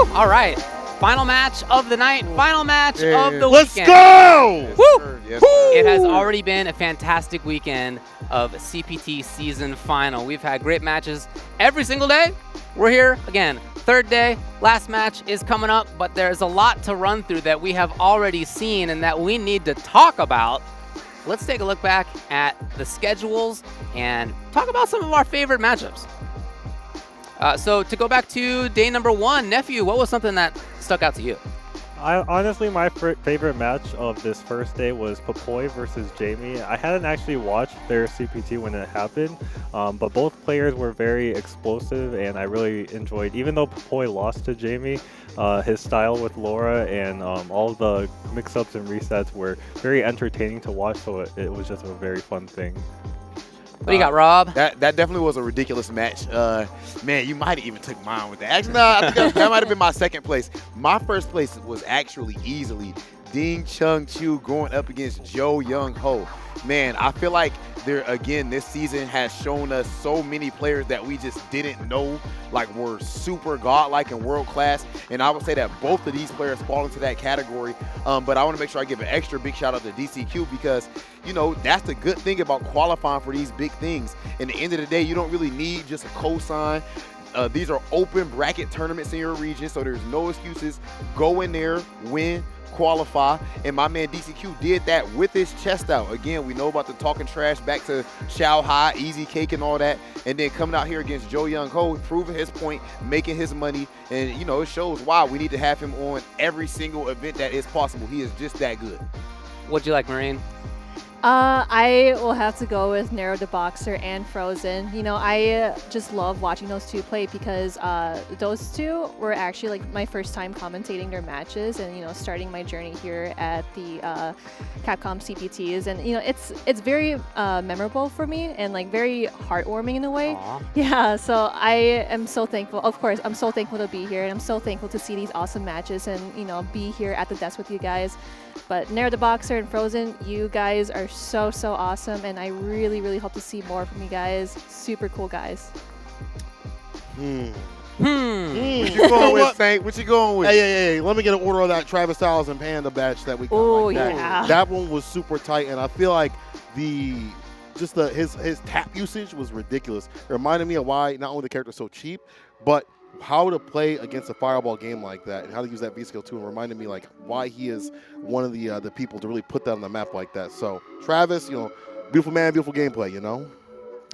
All right. Final match of the night. Final match of the Let's weekend. go! Woo! Yes, It has already been a fantastic weekend of CPT season final. We've had great matches every single day. We're here again, third day. Last match is coming up, but there's a lot to run through that we have already seen and that we need to talk about. Let's take a look back at the schedules and talk about some of our favorite matchups. So to go back to day number 1, Nephew, what was something that stuck out to you? Honestly, my favorite match of this first day was Papoy versus Jamie. I hadn't actually watched their CPT when it happened, but both players were very explosive, and I really enjoyed, even though Papoy lost to Jamie, his style with Laura and all the mix-ups and resets were very entertaining to watch, so it was just a very fun thing. What do you got, Rob? That definitely was a ridiculous match. Man, you might have even took mine with that. Actually, no, I think that might have been my second place. My first place was actually easily Ding Chung Chu going up against Jo Young Ho. Man, I feel like this season has shown us so many players that we just didn't know were super godlike and world class. And I would say that both of these players fall into that category. But I want to make sure I give an extra big shout out to DCQ because, that's the good thing about qualifying for these big things. In the end of the day, you don't really need just a cosign. These are open bracket tournaments in your region, so there's no excuses. Go in there, win, qualify, and my man DCQ did that with his chest out. Again, we know about the talking trash back to Chow High, Easy Cake and all that, and then coming out here against Jo Young Ho, proving his point, making his money, and it shows why we need to have him on every single event that is possible. He is just that good. What'd you like, Marine? I will have to go with Nero the Boxer and Frozen. I just love watching those two play because those two were actually my first time commentating their matches and, starting my journey here at the Capcom CPTs. And, it's very memorable for me and very heartwarming in a way. Aww. Yeah, so I am so thankful. Of course, I'm so thankful to be here and I'm so thankful to see these awesome matches and, be here at the desk with you guys. But Nero the Boxer and Frozen, you guys are so awesome, and I really, really hope to see more from you guys. Super cool guys. What you going with, Saint? What you going with? Hey, let me get an order of that Travis Styles and Panda batch that we got. Oh, yeah. That one was super tight, and I feel like his tap usage was ridiculous. It reminded me of why not only the character's so cheap, but how to play against a fireball game like that and how to use that V-skill too, and reminded me why he is one of the people to really put that on the map like that. So Travis, beautiful man, beautiful gameplay, All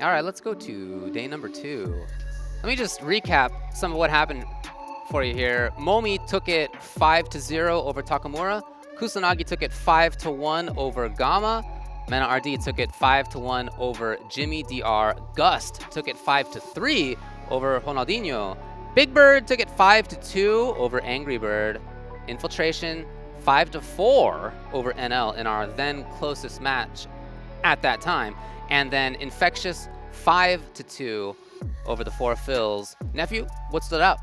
right, let's go to day number 2. Let me just recap some of what happened for you here. Momi took it 5-0 over Takamura. Kusanagi took it 5-1 over Gama. Mena RD took it 5-1 over Jimmy DR. Gust took it 5-3 over Ronaldinho. Big Bird took it 5-2 over Angry Bird. Infiltration 5-4 over NL in our then closest match at that time. And then Infectious 5-2 over the 4 Phils. Nephew, what stood out?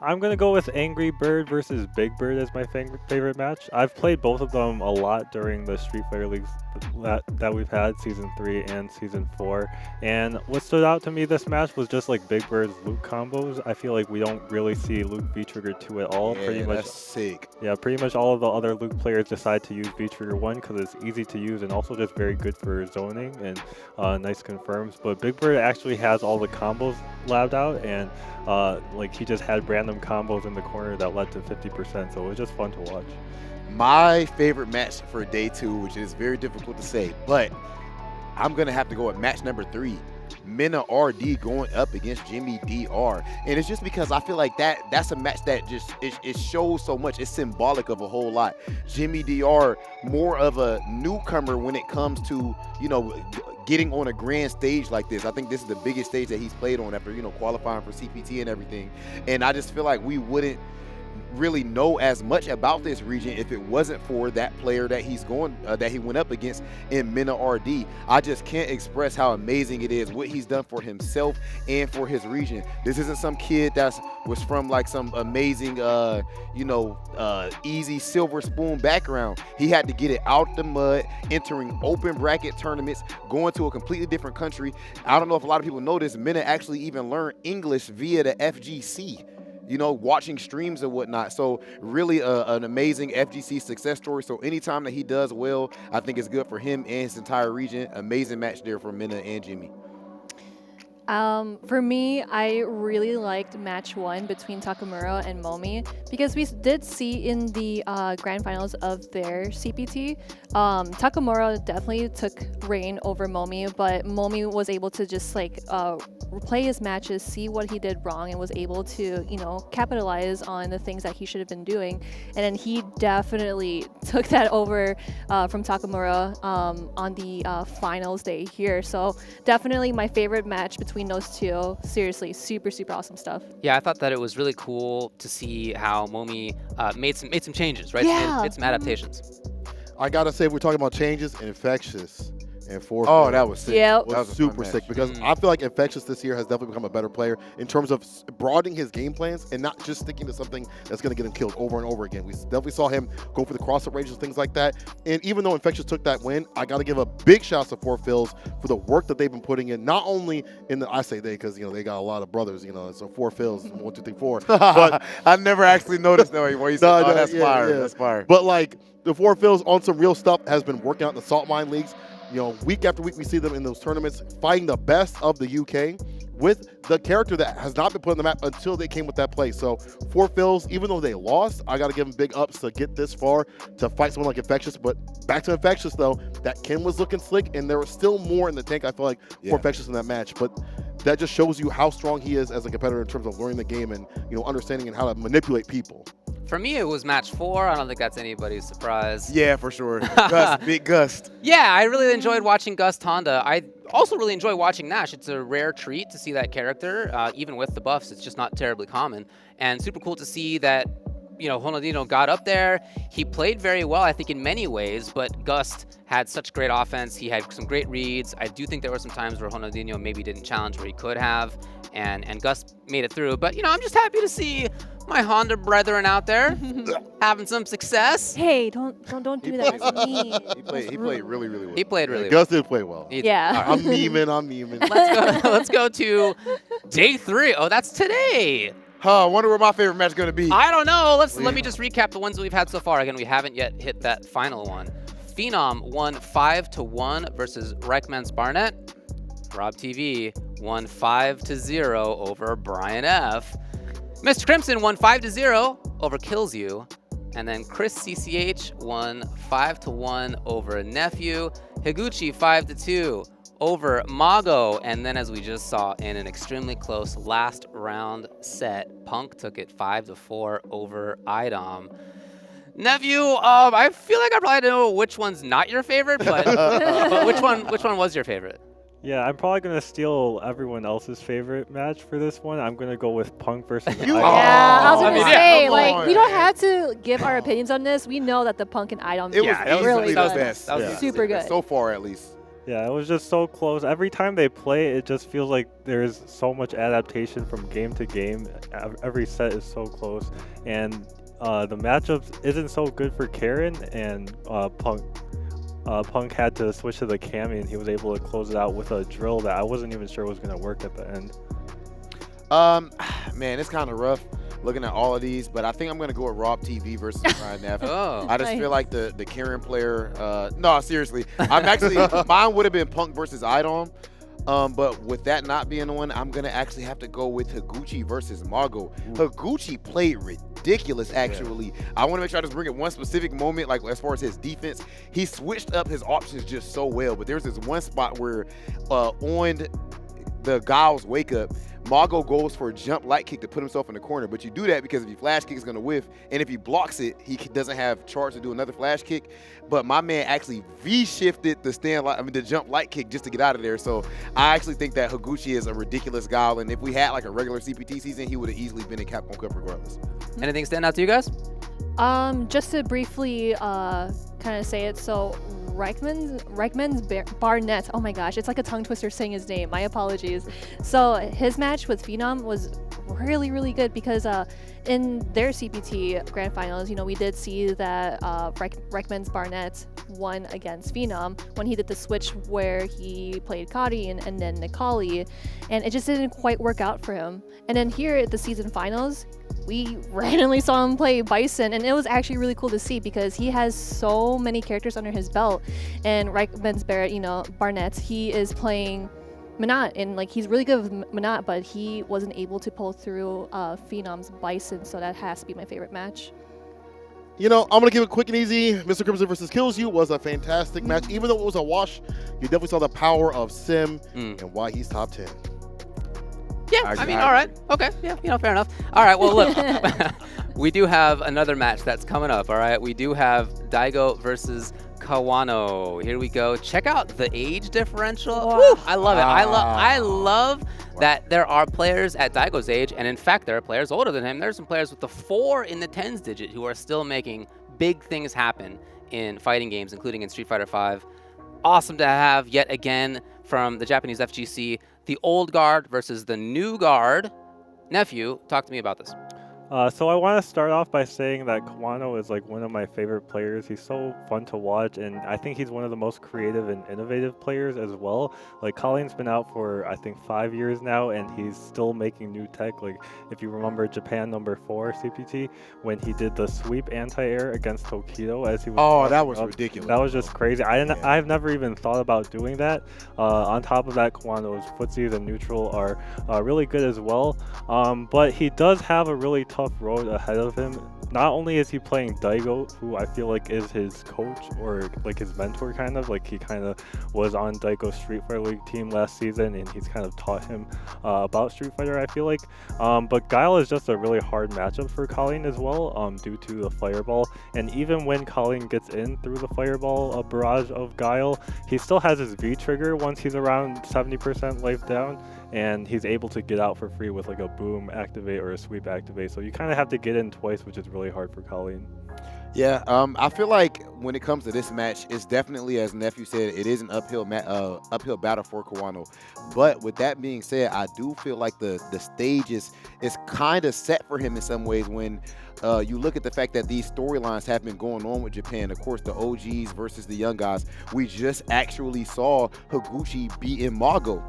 I'm going to go with Angry Bird versus Big Bird as my favorite match. I've played both of them a lot during the Street Fighter Leagues that we've had, Season 3 and Season 4. And what stood out to me this match was just Big Bird's Luke combos. I feel like we don't really see Luke V-Trigger 2 at all. Yeah, pretty much, that's sick. Yeah, pretty much all of the other Luke players decide to use V-Trigger 1 because it's easy to use and also just very good for zoning and nice confirms. But Big Bird actually has all the combos labbed out, and he just had random combos in the corner that led to 50%, so it was just fun to watch. My favorite match for day 2, which is very difficult to say, but I'm going to have to go with match number 3. Mena RD going up against Jimmy DR. And it's just because I feel like that's a match that just it shows so much. It's symbolic of a whole lot. Jimmy DR, more of a newcomer when it comes to, getting on a grand stage like this. I think this is the biggest stage that he's played on after, qualifying for CPT and everything. And I just feel like we wouldn't really know as much about this region if it wasn't for that player that he went up against in Mena RD. I just can't express how amazing it is what he's done for himself and for his region. This isn't some kid that was from some amazing easy silver spoon background. He had to get it out the mud, entering open bracket tournaments, going to a completely different country. I don't know if a lot of people know this, Mena actually even learned English via the FGC. you know, watching streams and whatnot. So really an amazing FGC success story. So anytime that he does well, I think it's good for him and his entire region. Amazing match there for Minna and Jimmy. For me, I really liked match 1 between Takamura and Momi because we did see in the grand finals of their CPT, Takamura definitely took reign over Momi, but Momi was able to just like replay his matches, see what he did wrong, and was able to, you know, capitalize on the things that he should have been doing. And then he definitely took that over from Takamura on the finals day here. So definitely my favorite match between those two. Seriously, super awesome stuff. Yeah, I thought that it was really cool to see how Momi made some changes, right? Yeah. Made some adaptations. I gotta say, we're talking about changes and Infectious and 4. Oh, that was sick. Yep. was That was a super fun sick match. because I feel like Infectious this year has definitely become a better player in terms of broadening his game plans and not just sticking to something that's going to get him killed over and over again. We definitely saw him go for the cross-up ranges, things like that. And even though Infectious took that win, I got to give a big shout out to 4 Phils for the work that they've been putting in, not only in the, I say they because, you know, they got a lot of brothers, you know, so 4 Phils, 1, 2, 3, 4. But I never actually noticed that when you said, No, that's yeah, fire. yeah. That's fire. But like the 4 Phils on some real stuff has been working out in the salt mine leagues. You know, week after week we see them in those tournaments fighting the best of the UK with the character that has not been put on the map until they came with that play. So 4 Phils, even though they lost, I got to give them big ups to get this far to fight someone like Infectious. But back to Infectious though, that Ken was looking slick and there was still more in the tank, I feel like, for Infectious in that match. But that just shows you how strong he is as a competitor in terms of learning the game and, you know, understanding and how to manipulate people. For me, it was match 4. I don't think that's anybody's surprise. Yeah, for sure. Gust, big Gust. Yeah, I really enjoyed watching Gust Honda. I also really enjoy watching Nash. It's a rare treat to see that character. Even with the buffs, it's just not terribly common. And super cool to see that, you know, Ronaldinho got up there. He played very well, I think, in many ways, but Gust had such great offense. He had some great reads. I do think there were some times where Ronaldinho maybe didn't challenge where he could have, and Gust made it through. But, you know, I'm just happy to see my Honda brethren out there having some success. Hey, don't do that. That's mean. He played really well. He played really well. Gus did play well. Yeah. I'm memeing. Let's go to day 3. Oh, that's today. Huh, I wonder where my favorite match is going to be. I don't know. Let me just recap the ones that we've had so far. Again, we haven't yet hit that final one. Phenom won 5-1 versus Reichman's Barnett. Rob TV won 5-0 over Brian F. Mr. Crimson won 5-0 over Kills You. And then Chris CCH won 5-1 over Nephew. Higuchi 5-2 over Mago. And then as we just saw in an extremely close last round set, Punk took it 5-4 over Idom. Nephew, I feel like I probably know which one's not your favorite, but, but which one was your favorite? Yeah, I'm probably going to steal everyone else's favorite match for this one. I'm going to go with Punk versus You Idom. Yeah, I was Oh, gonna I mean, say, come like, on. we don't have to give our opinions on this. We know that the Punk and Idom It was Yeah, that was really easily that was the good. best. That was Yeah. easily Super the best. good. So far, at least. Yeah, it was just so close. Every time they play, it just feels like there's so much adaptation from game to game. Every set is so close. And the matchups isn't so good for Karen, and Punk had to switch to the Cammy, and he was able to close it out with a drill that I wasn't even sure was going to work at the end. Man, it's kind of rough looking at all of these, but I think I'm going to go with Rob TV versus Brian Neff. Oh. I just Nice. feel like the Karen player, no, seriously. I'm actually, mine would have been Punk versus Idom. But with that not being the one, I'm going to actually have to go with Higuchi versus Mago. Higuchi played ridiculous, actually. I want to make sure I just bring it one specific moment, like as far as his defense. He switched up his options just so well, but there's this one spot where on the Guile's wake up, Mago goes for a jump light kick to put himself in the corner, but you do that because if you flash kick, it's going to whiff, and if he blocks it, he doesn't have charge to do another flash kick. But my man actually V-shifted the jump light kick just to get out of there. So I actually think that Higuchi is a ridiculous Guile, and if we had like a regular CPT season, he would have easily been in Capcom Cup regardless. Anything stand out to you guys? Just to briefly kind of say it, so Reichman's Barnett, oh my gosh, it's like a tongue twister saying his name, my apologies. So his match with Phenom was really good because in their CPT grand finals, you know, we did see that Reichman's Barnett won against Phenom when he did the switch where he played Kari and then Nikali, and it just didn't quite work out for him. And then here at the season finals, we randomly saw him play Bison, and it was actually really cool to see because he has so many characters under his belt. And Reichman's Barnett, he is playing Minot, and like he's really good with Minot, but he wasn't able to pull through Phenom's Bison, so that has to be my favorite match. You know, I'm going to give it quick and easy. Mr. Crimson versus Kills You was a fantastic match. Even though it was a wash, you definitely saw the power of Sim and why he's top 10. Yeah, I mean, all right. Okay, yeah, fair enough. All right, well, look, we do have another match that's coming up, all right? We do have Daigo versus Kawano. Here we go. Check out the age differential. Woo, I love it. I love that there are players at Daigo's age, and in fact, there are players older than him. There's some players with the 4 in the tens digit who are still making big things happen in fighting games, including in Street Fighter V. Awesome to have yet again from the Japanese FGC, the old guard versus the new guard. Nephew, talk to me about this. So I want to start off by saying that Kawano is like one of my favorite players. He's so fun to watch, and I think he's one of the most creative and innovative players as well. Like Colin's been out for I think 5 years now, and he's still making new tech. Like if you remember Japan #4 CPT when he did the sweep anti-air against Tokido as he was. Oh, that was ridiculous. That was just crazy. I've never even thought about doing that. On top of that, Kawano's footsies and neutral are really good as well. But he does have a really tough road ahead of him. Not only is he playing Daigo, who I feel like is his coach or like his mentor kind of, like he kind of was on Daigo's Street Fighter League team last season and he's kind of taught him about Street Fighter, I feel like. But Guile is just a really hard matchup for Kolin as well due to the fireball. And even when Kolin gets in through the fireball, a barrage of Guile, he still has his V trigger once he's around 70% life down. And he's able to get out for free with like a boom activate or a sweep activate. So you kind of have to get in twice, which is really hard for Kolin. Yeah, I feel like when it comes to this match, it's definitely, as Nephew said, it is an uphill battle for Kawano. But with that being said, I do feel like the stage is kind of set for him in some ways when you look at the fact that these storylines have been going on with Japan. Of course, the OGs versus the young guys. We just actually saw Higuchi beating Mago,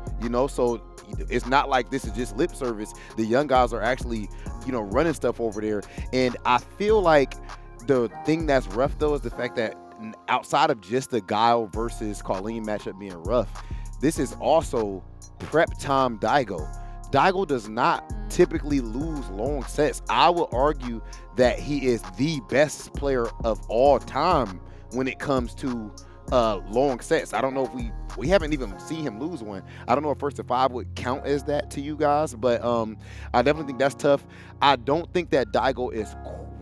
so it's not like this is just lip service. The young guys are actually, running stuff over there. And I feel like the thing that's rough, though, is the fact that outside of just the Guile versus Kolin matchup being rough, this is also prep time Daigo. Daigo does not typically lose long sets. I would argue that he is the best player of all time when it comes to long sets. I don't know if we haven't even seen him lose one. I don't know if 1st to 5 would count as that to you guys, but I definitely think that's tough. I don't think that Daigo is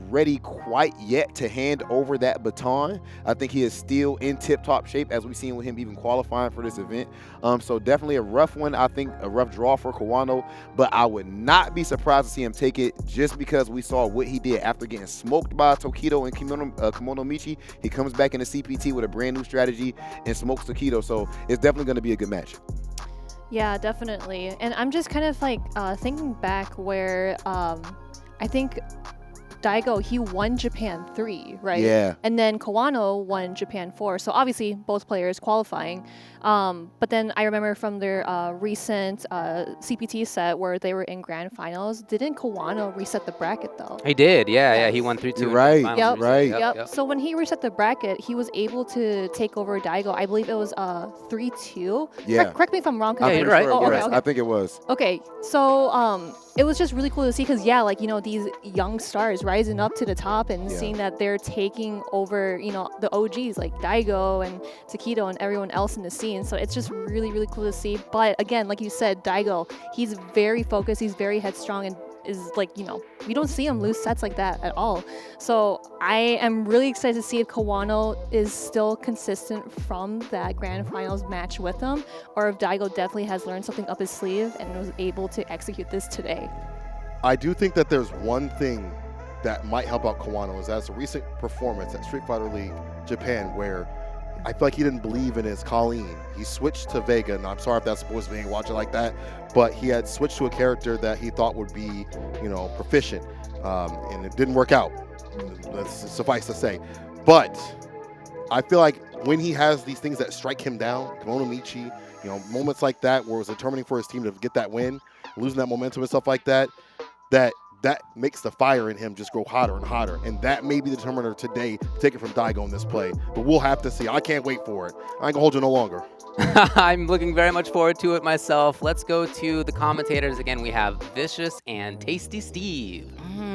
ready quite yet to hand over that baton. I think he is still in tip-top shape, as we've seen with him even qualifying for this event. So definitely a rough one. I think a rough draw for Kawano, but I would not be surprised to see him take it just because we saw what he did after getting smoked by Tokido and Kimono Michi. He comes back into CPT with a brand new strategy and smokes Tokido. So it's definitely going to be a good match. Yeah, definitely. And I'm just kind of like thinking back where I think Daigo, he won Japan 3, right? Yeah. And then Kawano won Japan 4. So obviously both players qualifying. But then I remember from their recent CPT set where they were in grand finals, didn't Kawano reset the bracket though? He did, yeah. He won 3-2. Right, Finals. right. Yep. So when he reset the bracket, he was able to take over Daigo. I believe it was 3-2. Yeah. Correct me if I'm wrong. Yeah, you're right. Oh, okay. I think it was. Okay, so it was just really cool to see because these young stars rising up to the top and seeing that they're taking over the OGs like Daigo and Takedo and everyone else in the scene. So it's just really, really cool to see. But again, like you said, Daigo, he's very focused, he's very headstrong, and is we don't see him lose sets like that at all. So I am really excited to see if Kawano is still consistent from that grand finals match with him, or if Daigo definitely has learned something up his sleeve and was able to execute this today. I do think that there's one thing that might help out Kawano is that's a recent performance at Street Fighter League Japan where I feel like he didn't believe in his Kolin. He switched to Vega, and I'm sorry if that's supposed to be watching like that, but he had switched to a character that he thought would be, proficient, and it didn't work out. That's suffice to say. But I feel like when he has these things that strike him down, Kimono Michi, moments like that where it was determining for his team to get that win, losing that momentum and stuff like that, that that makes the fire in him just grow hotter and hotter. And that may be the determiner today, take it from Daigo in this play. But we'll have to see. I can't wait for it. I ain't gonna hold you no longer. I'm looking very much forward to it myself. Let's go to the commentators. Again, we have Vicious and Tasty Steve.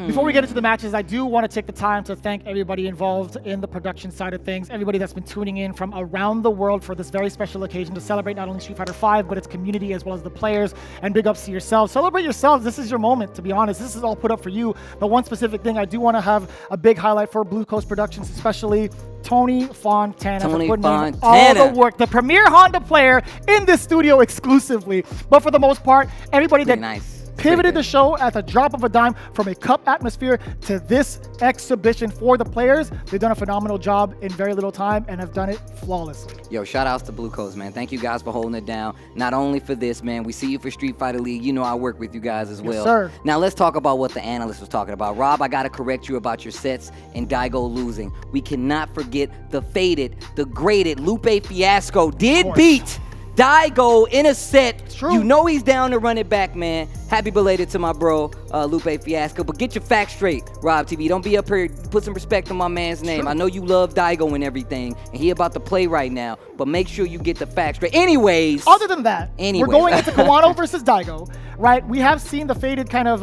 Before we get into the matches, I do want to take the time to thank everybody involved in the production side of things, everybody that's been tuning in from around the world for this very special occasion to celebrate not only Street Fighter V, but its community as well as the players, and big ups to yourselves. Celebrate yourselves. This is your moment, to be honest. This is all put up for you. But one specific thing, I do want to have a big highlight for Blue Coast Productions, especially Tony Fontana for putting in all the work. The premier Honda player in this studio exclusively. But for the most part, everybody that pivoted the show at the drop of a dime from a cup atmosphere to this exhibition for the players. They've done a phenomenal job in very little time and have done it flawlessly. Yo, shout outs to Blue Coast, man. Thank you guys for holding it down. Not only for this, man, we see you for Street Fighter League. You know I work with you guys as well. Yes, sir. Now let's talk about what the analyst was talking about. Rob, I gotta correct you about your sets and Daigo losing. We cannot forget the faded, the graded Lupe Fiasco did beat Daigo in a set. True. You know he's down to run it back, man. Happy belated to my bro, Lupe Fiasco. But get your facts straight, Rob TV. Don't be up here. Put some respect on my man's name. True. I know you love Daigo and everything, and he about to play right now. But make sure you get the facts straight. Anyways. Other than that, we're going into Kawano versus Daigo, right? We have seen the faded kind of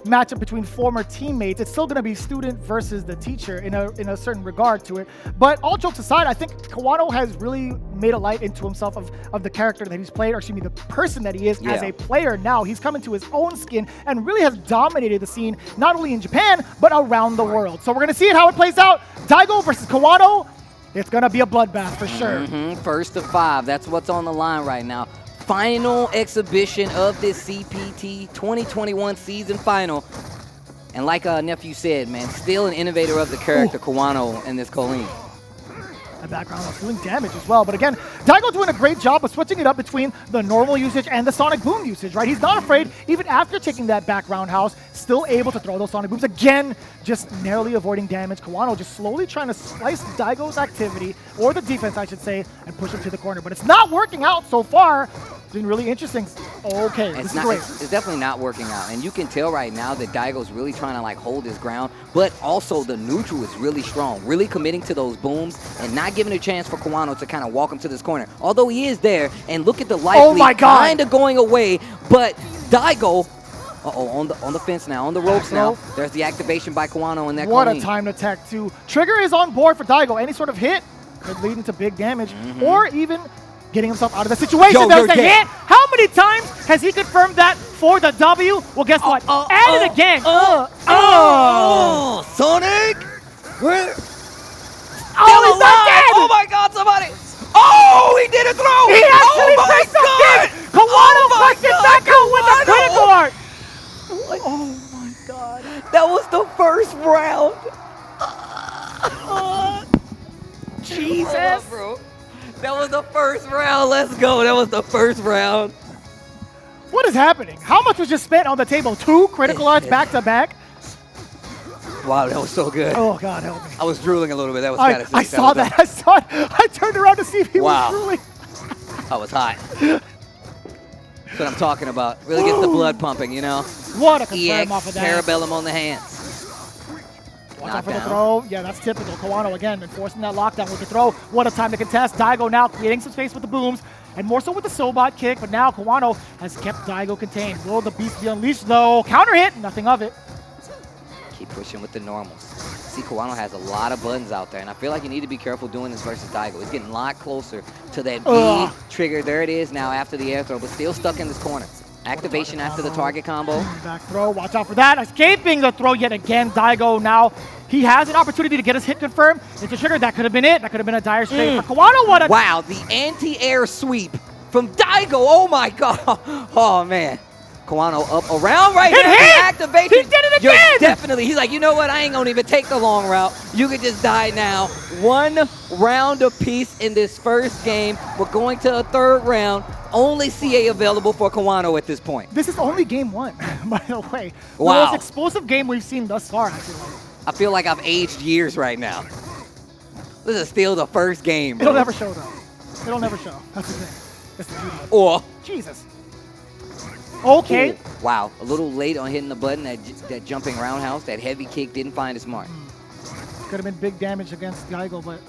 matchup between former teammates. It's still going to be student versus the teacher in a certain regard to it. But all jokes aside, I think Kawano has really made a light into himself of the character that he's played, or excuse me, the person that he is as a player now. He's come into his own skin and really has dominated the scene, not only in Japan, but around the world. So we're going to see how it plays out. Daigo versus Kawano. It's going to be a bloodbath for sure. First of 5. That's what's on the line right now. Final exhibition of this CPT 2021 season final. And like Nephew said, man, still an innovator of the character, Kawano, in this Kolin. The background was doing damage as well. But again, Daigo doing a great job of switching it up between the normal usage and the Sonic Boom usage, right? He's not afraid, even after taking that back roundhouse, still able to throw those Sonic Booms. Again, just narrowly avoiding damage. Kawano just slowly trying to slice Daigo's activity, or the defense, I should say, and push him to the corner. But it's not working out so far. It's been really interesting. Okay, this is great. It's definitely not working out. And you can tell right now that Daigo's really trying to like hold his ground, but also the neutral is really strong, really committing to those booms and not giving a chance for Kawano to kind of walk him to this corner. Although he is there, and look at the life lead kind of going away, but Daigo, on the fence now, on the ropes now. There's the activation by Kawano in that What Kolin. a time to tech too. Trigger is on board for Daigo. Any sort of hit could lead into big damage, or even getting himself out of the situation. There's a hit. How many times has he confirmed that for the W? Well, guess what? And it again. Sonic! Where? He's not dead! Oh my God, somebody! Oh, he did a throw! He actually pressed something! Kawano pushed it back out with a critical art! Oh my God. That was the first round. Jesus. Bro. That was the first round. Let's go. That was the first round. What is happening? How much was just spent on the table? 2 critical arts back to back? Wow, that was so good. Oh God, help me. I was drooling a little bit. That was kind of sick. I saw that. I saw it. I turned around to see if he was drooling. I was hot. That's what I'm talking about. Really gets the blood pumping, you know? What a confirm off of that. Parabellum on the hands. Watch out for the throw. Yeah, that's typical. Kawano again enforcing that lockdown with the throw. What a time to contest. Daigo now creating some space with the booms, and more so with the Sobot kick, but now Kawano has kept Daigo contained. Will the beast be unleashed though? Counter hit, nothing of it. Keep pushing with the normals. See, Kawano has a lot of buttons out there, and I feel like you need to be careful doing this versus Daigo. He's getting a lot closer to that B trigger. There it is now after the air throw, but still stuck in this corner. Activation after the target combo. Back throw, watch out for that. Escaping the throw yet again. Daigo now, he has an opportunity to get his hit confirmed. It's a trigger, that could have been it. That could have been a dire straight for Kawano. What a wow, the anti-air sweep from Daigo. Oh my God. Oh man. Kawano up around right here. Activation. He did it again. Definitely. He's like, you know what? I ain't gonna even take the long route. You could just die now. 1 round apiece in this first game. We're going to a 3rd round. Only CA available for Kawano at this point. This is only game 1, by the way. Wow. The most explosive game we've seen thus far, I feel like. I feel like I've aged years right now. This is still the first game, bro. It'll never show, though. It'll never show. That's the thing. That's the beauty. Or Jesus. Okay. Ooh, wow, a little late on hitting the button. That jumping roundhouse, that heavy kick didn't find its mark. Could have been big damage against Daigo, but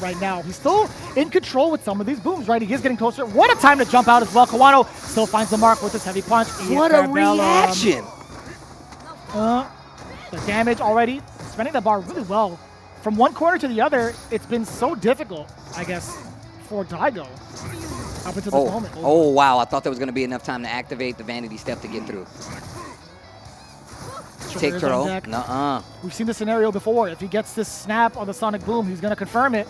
right now he's still in control with some of these booms, right? He is getting closer. What a time to jump out as well. Kawano still finds the mark with this heavy punch. What a reaction! The damage already, spending the bar really well. From one corner to the other, it's been so difficult, I guess, for Daigo up until this moment. Oh, wow. I thought there was going to be enough time to activate the vanity step to get through. Take throw. Nuh-uh. We've seen this scenario before. If he gets this snap on the Sonic Boom, he's going to confirm it.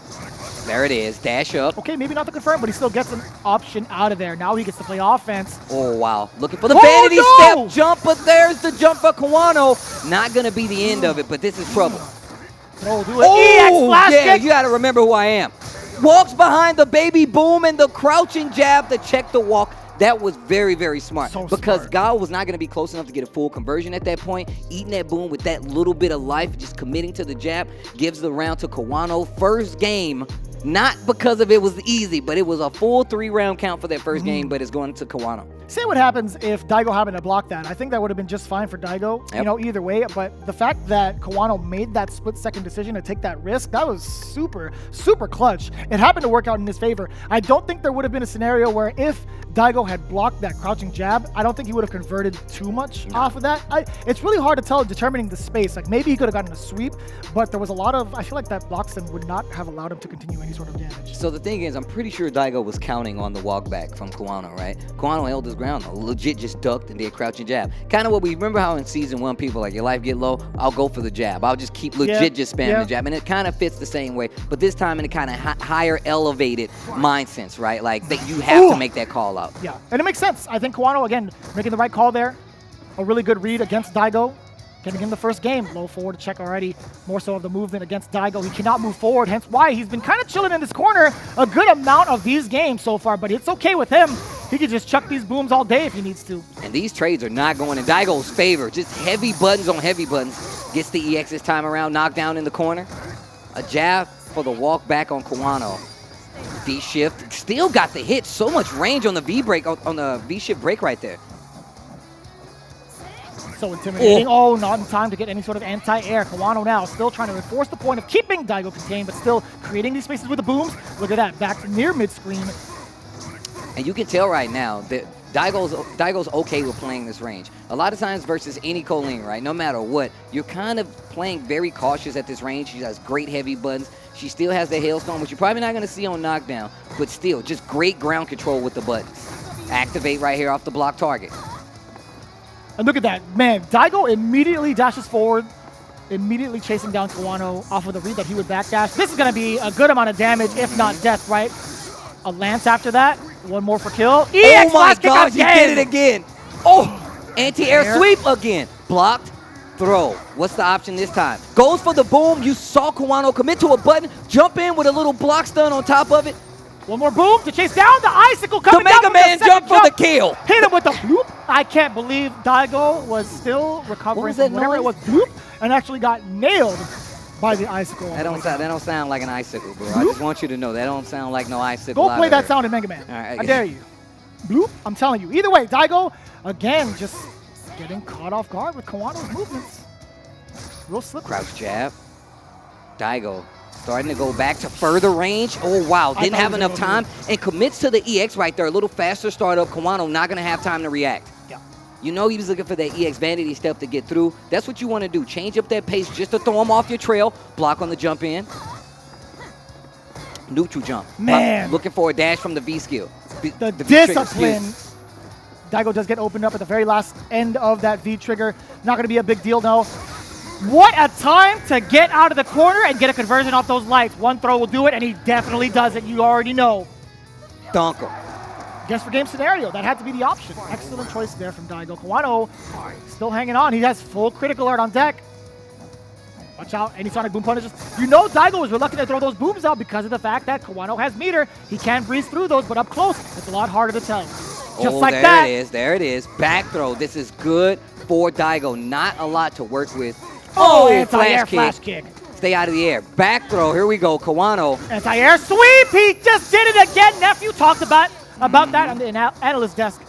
There it is. Dash up. Okay, maybe not to confirm, but he still gets an option out of there. Now he gets to play offense. Oh, wow. Looking for the vanity step jump, but there's the jump for Kawano. Not going to be the end of it, but this is trouble. Oh, do it. EX flash yeah, kick. you got to remember who I am. Walks behind the baby boom and the crouching jab to check the walk. That was very, very smart because Guile was not going to be close enough to get a full conversion at that point. Eating that boom with that little bit of life, just committing to the jab, gives the round to Kawano. First game, not because of it was easy, but it was a full 3-round count for that first game, but it's going to Kawano. See what happens if Daigo happened to block that. I think that would have been just fine for Daigo, you know, either way. But the fact that Kawano made that split-second decision to take that risk, that was super, super clutch. It happened to work out in his favor. I don't think there would have been a scenario where if Daigo had blocked that crouching jab, I don't think he would have converted too much off of that. It's really hard to tell determining the space. Like maybe he could have gotten a sweep, but there was a lot of, I feel like that block stem would not have allowed him to continue any sort of damage. So the thing is, I'm pretty sure Daigo was counting on the walk back from Kawano, right? Kawano held his ground, though. Legit just ducked and did crouching jab. Kind of what we remember how in season 1 people like, your life get low, I'll go for the jab. I'll just keep legit just spamming the jab. And it kind of fits the same way, but this time in a kind of higher elevated mind sense, right? Like that you have to make that call out. Yeah, and it makes sense. I think Kawano, again, making the right call there. A really good read against Daigo. Getting him the first game. Low forward check already. More so of the movement against Daigo. He cannot move forward, hence why he's been kind of chilling in this corner a good amount of these games so far, but it's okay with him. He can just chuck these booms all day if he needs to. And these trades are not going in Daigo's favor. Just heavy buttons on heavy buttons. Gets the EX this time around, knocked down in the corner. A jab for the walk back on Kawano. V-shift, still got the hit. So much range on the V-break, on the V-shift break right there. So intimidating. Oh, not in time to get any sort of anti-air. Kawano now still trying to enforce the point of keeping Daigo contained, but still creating these spaces with the booms. Look at that, back near mid-screen. And you can tell right now that Daigo's okay with playing this range. A lot of times versus any Kolin, right? No matter what, you're kind of playing very cautious at this range. She has great heavy buttons. She still has the Hailstone, which you're probably not going to see on knockdown, but still, just great ground control with the buttons. Activate right here off the block target. And look at that. Man, Daigo immediately dashes forward, immediately chasing down Kawano off of the read that he would backdash. This is going to be a good amount of damage, if not death, right? A lance after that. One more for kill. Oh my gosh, he did it again. Oh, anti-air sweep again. Blocked, throw. What's the option this time? Goes for the boom. You saw Kawano commit to a button, jump in with a little block stun on top of it. One more boom to chase down the icicle coming down. The Mega Man jump for the kill. Hit him with the bloop. I can't believe Daigo was still recovering from whatever it was, bloop, and actually got nailed by the icicle. That don't sound like an icicle, bro. I just want you to know that don't sound like no icicle. Go play that sound in Mega Man. All right, I dare you. Bloop. I'm telling you. Either way, Daigo, again, just getting caught off guard with Kawano's movements. Real slippery. Crouch jab. Daigo starting to go back to further range. Oh, wow. Didn't have enough time and commits to the EX right there. A little faster startup. Kawano not going to have time to react. Yeah. You know he was looking for that EX vanity step to get through. That's what you want to do. Change up that pace just to throw him off your trail. Block on the jump in. Neutral jump. Man. Looking for a dash from the V skill. The discipline. Daigo does get opened up at the very last end of that V trigger. Not going to be a big deal, though. What a time to get out of the corner and get a conversion off those lights. One throw will do it, and he definitely does it. You already know. Dunk him. Guess for game scenario, that had to be the option. Excellent choice there from Daigo. Kawano still hanging on. He has full critical alert on deck. Watch out, any Sonic Boom punishes. You know Daigo is reluctant to throw those booms out because of the fact that Kawano has meter. He can breeze through those, but up close, it's a lot harder to tell. Just like that. There it is. There it is. Back throw. This is good for Daigo. Not a lot to work with. Oh, anti-air flash kick. Stay out of the air. Back throw. Here we go. Kawano. Anti-air sweep. He just did it again. Nephew talked about that on the analyst desk.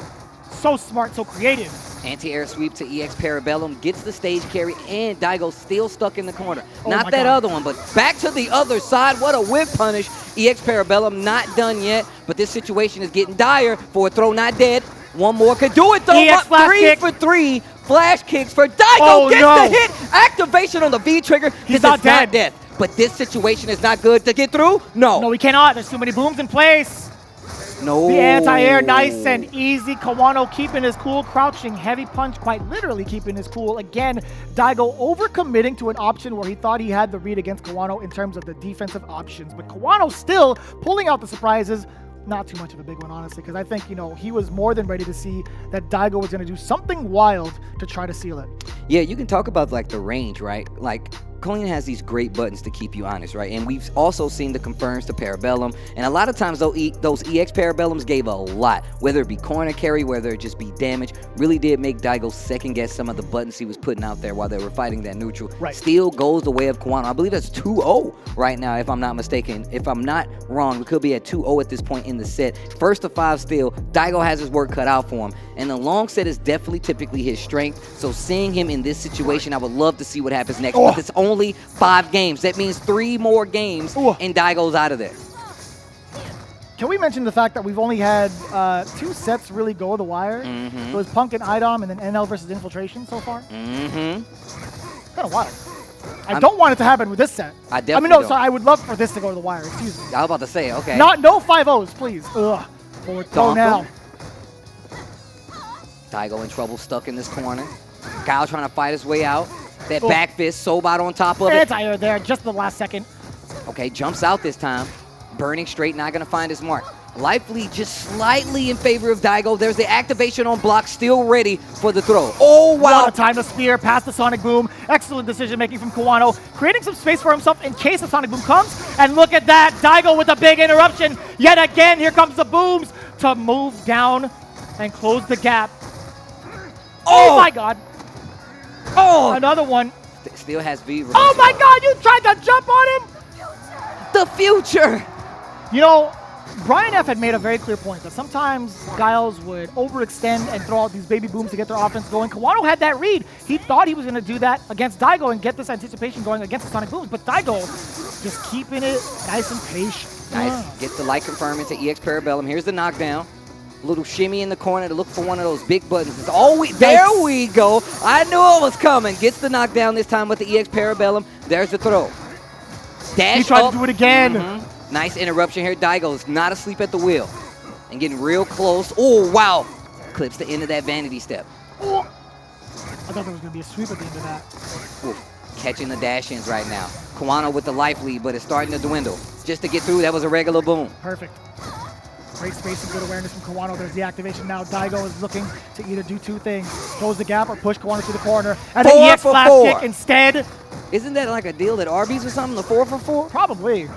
so smart, so creative. Anti-air sweep to EX Parabellum, gets the stage carry, and Daigo still stuck in the corner. Oh Not my that God. other one, but back to the other side. What a whip punish. EX Parabellum not done yet, but this situation is getting dire for a throw not dead. One more could do it though. EX flash 3 kick. for 3. Flash kicks for Daigo. Oh, Gets no. the hit. Activation on the V trigger. He's This not is not dead. death. But this situation is not good to get through. No, we cannot. There's too many booms in place. No. The anti-air, nice and easy. Kawano keeping his cool, crouching, heavy punch, quite literally keeping his cool. Again, Daigo overcommitting to an option where he thought he had the read against Kawano in terms of the defensive options. But Kawano still pulling out the surprises. Not too much of a big one, honestly, because I think, you know, he was more than ready to see that Daigo was going to do something wild to try to seal it. Yeah, you can talk about like the range, right? Like Kolin has these great buttons to keep you honest, right? And we've also seen the confirms to Parabellum, and a lot of times those EX Parabellums gave a lot, whether it be corner carry, whether it just be damage. Really did make Daigo second guess some of the buttons he was putting out there while they were fighting that neutral. Right. Still goes the way of Kawano. I believe that's 2-0 right now, if I'm not mistaken. If I'm not wrong, we could be at 2-0 at this point in the set. First to 5 still, Daigo has his work cut out for him. And the long set is definitely typically his strength. So seeing him in this situation, I would love to see what happens next. But it's only 5 games. That means 3 more games, and Daigo's out of there. Can we mention the fact that we've only had 2 sets really go the wire? It was Punk and IDOM and then NL versus Infiltration so far. Kind of wild. I don't want it to happen with this set. I definitely no, don't. sorry, I would love for this to go to the wire. Excuse me. I was about to say, okay. No 5-0s, please. Ugh. Forward throw now. Daigo in trouble, stuck in this corner. Guile trying to fight his way out. That back fist, Sobot on top of it. Anti-air there, just the last second. Okay, jumps out this time. Burning straight, not going to find his mark. Life lead just slightly in favor of Daigo. There's the activation on block, still ready for the throw. Oh, wow. A lot of time to spear, past the Sonic Boom. Excellent decision-making from Kawano, creating some space for himself in case the Sonic Boom comes. And look at that, Daigo with a big interruption. Yet again, here comes the booms to move down and close the gap. Oh my God. Oh! Another one. Still has V. Oh my God, you tried to jump on him? The future. You know, Brian F. had made a very clear point that sometimes Giles would overextend and throw out these baby booms to get their offense going. Kawano had that read. He thought he was going to do that against Daigo and get this anticipation going against the Sonic Booms, but Daigo just keeping it nice and patient. Nice. Gets the light confirm into EX Parabellum. Here's the knockdown. Little shimmy in the corner to look for one of those big buttons. It's always, there we go. I knew it was coming. Gets the knockdown this time with the EX Parabellum. There's the throw. Dash He tried up. to do it again. Nice interruption here. Daigo's not asleep at the wheel. And getting real close. Oh, wow. Clips the end of that vanity step. Oh. I thought there was going to be a sweep at the end of that. Ooh. Catching the dash-ins right now. Kawano with the life lead, but it's starting to dwindle. Just to get through, that was a regular boom. Perfect. Great space and good awareness from Kawano. There's the activation now. Daigo is looking to either do 2 things. Close the gap or push Kawano to the corner. And the EX flash kick instead. Isn't that like a deal at Arby's or something, the 4 for 4? Probably.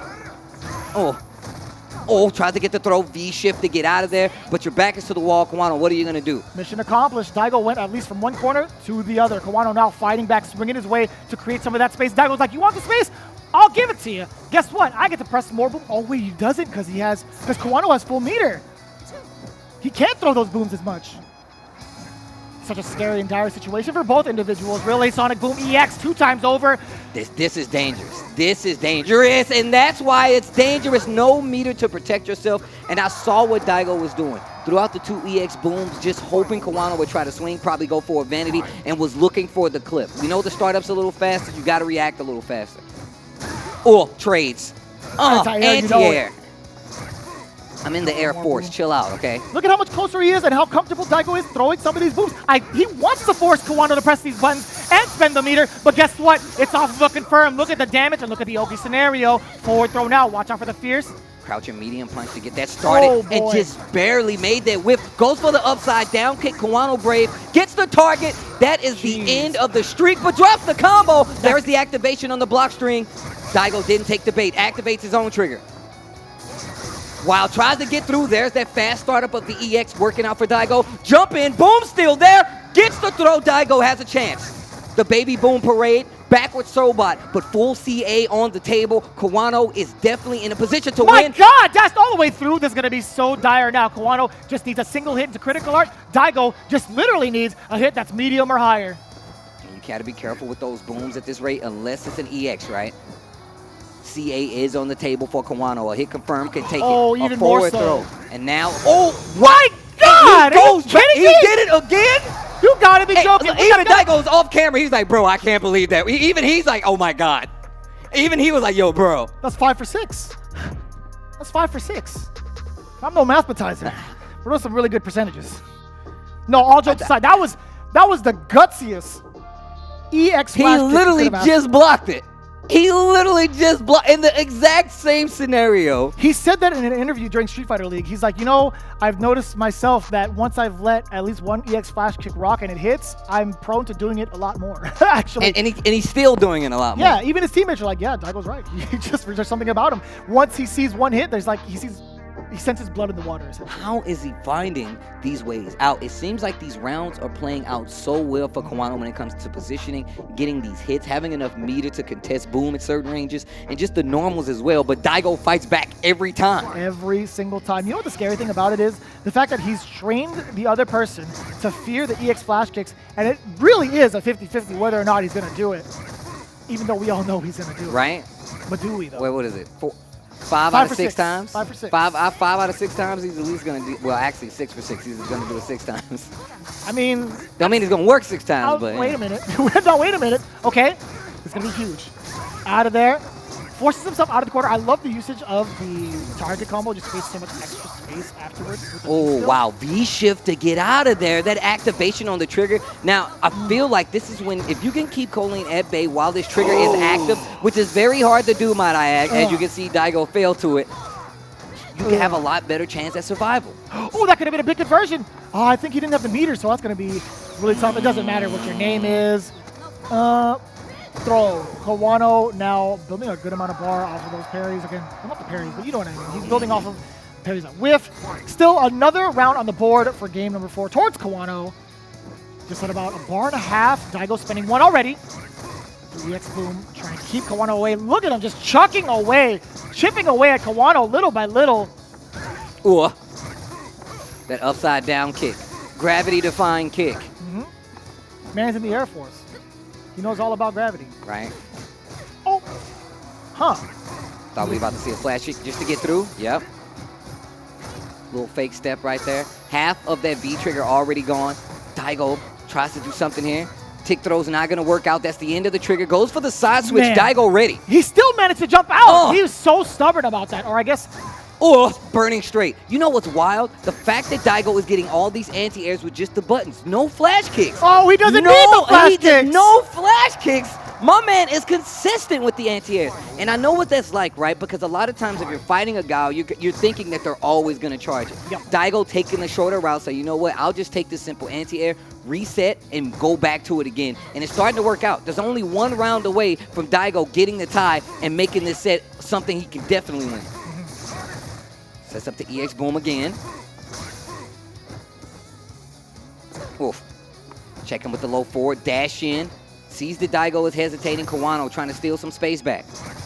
Oh, tried to get the throw, V-shift to get out of there, but your back is to the wall. Kawano, what are you going to do? Mission accomplished. Daigo went at least from one corner to the other. Kawano now fighting back, swinging his way to create some of that space. Daigo's like, you want the space? I'll give it to you. Guess what? I get to press more boom. Oh, wait, he doesn't because Kawano has full meter. He can't throw those booms as much. Such a scary and dire situation for both individuals. Relay Sonic Boom EX 2 times over. This is dangerous. This is dangerous, and that's why it's dangerous. No meter to protect yourself, and I saw what Daigo was doing. Throughout the 2 EX booms, just hoping Kawano would try to swing, probably go for a vanity, and was looking for the clip. We know the startup's a little faster. You got to react a little faster. Oh, trades. Anti-air. I'm in the Air Force. Chill out, okay? Look at how much closer he is and how comfortable Daigo is throwing some of these booms. He wants to force Kawano to press these buttons and spend the meter, but guess what? It's off of a confirm. Look at the damage and look at the Oki scenario. Forward throw now. Watch out for the fierce. Crouching medium punch to get that started, and just barely made that whip. Goes for the upside down kick. Kawano Brave gets the target. That is the end of the streak, but drops the combo. There's the activation on the block string. Daigo didn't take the bait. Activates his own trigger. Wow, tries to get through. There's that fast startup of the EX working out for Daigo. Jump in, boom, still there. Gets the throw. Daigo has a chance. The baby boom parade backwards robot, but full CA on the table. Kawano is definitely in a position to My win. God, dashed all the way through. This is going to be so dire now. Kawano just needs a single hit into critical art. Daigo just literally needs a hit that's medium or higher. And you gotta be careful with those booms at this rate, unless it's an EX, right? CA is on the table for Kawano. A hit confirmed can take it. Even a more forward so. throw. And now, oh, My God! he goes back. kidding He me? did it again? You gotta be Hey, joking. look, even Daigo's off camera. He's like, bro, I can't believe that. Even he's like, oh my God. Even he was like, yo, bro. That's 5 for 6. That's 5 for 6. I'm no mathematizer. But those are some really good percentages. No, all jokes aside, that was the gutsiest EX He flash kick you literally could have asked just blocked it. He literally just blocked in the exact same scenario. He said that in an interview during Street Fighter League. He's like, you know, I've noticed myself that once I've let at least one EX flash kick rock and it hits, I'm prone to doing it a lot more, actually. And he's still doing it a lot more. Yeah, even his teammates are like, yeah, Daigo's right. There's something about him. Once he sees one hit, there's like, he senses blood in the water. How is he finding these ways out? It seems like these rounds are playing out so well for Kawano when it comes to positioning, getting these hits, having enough meter to contest boom at certain ranges, and just the normals as well. But Daigo fights back every time. Every single time. You know what the scary thing about it is? The fact that he's trained the other person to fear the EX flash kicks, and it really is a 50-50 whether or not he's going to do it, even though we all know he's going to do it. Right? But do we, though? Wait, what is it? 5 out of 6 times? 5 for 6. 5 out of 6 times, he's at least going to do, well, actually 6 for 6. He's going to do it 6 times. I mean... Don't mean he's going to work 6 times, but... Wait a minute. No, wait a minute. Okay. It's going to be huge. Out of there. Forces himself out of the corner. I love the usage of the target combo. Just creates so much extra space afterwards. With the Oh, wow. V-shift to get out of there. That activation on the trigger. Now, I feel like this is when, if you can keep Kolin at bay while this trigger is active, which is very hard to do, might I add, as you can see Daigo fail to it, you can have a lot better chance at survival. Oh, that could have been a big conversion. Oh, I think he didn't have the meter, so that's going to be really tough. It doesn't matter what your name is. Throw. Kawano now building a good amount of bar off of those parries. Again, well, not the parries, but you know what I mean. He's building off of parries that whiff. Still another round on the board for game number 4 towards Kawano. Just at about a bar and a half. Daigo spending 1 already. The EX boom trying to keep Kawano away. Look at him just chucking away, chipping away at Kawano little by little. Ooh. That upside down kick. Gravity defying kick. Man's in the Air Force. He knows all about gravity. Right? Oh. Huh. Thought we were about to see a flash kick just to get through. Yep. Little fake step right there. Half of that V trigger already gone. Daigo tries to do something here. Tick throw's not going to work out. That's the end of the trigger. Goes for the side switch. Man. Daigo ready. He still managed to jump out. Oh. He was so stubborn about that. Or I guess... Or burning straight. You know what's wild? The fact that Daigo is getting all these anti-airs with just the buttons. No flash kicks. Oh, he doesn't need the flash kicks. No flash kicks. My man is consistent with the anti-airs. And I know what that's like, right? Because a lot of times if you're fighting a Guile, you're thinking that they're always going to charge it. Yep. Daigo taking the shorter route, so you know what? I'll just take this simple anti-air, reset, and go back to it again. And it's starting to work out. There's only 1 round away from Daigo getting the tie and making this set something he can definitely win. Sets up the EX boom again. Oof. Checking with the low forward, dash in. Sees that Daigo is hesitating. Kawano trying to steal some space back.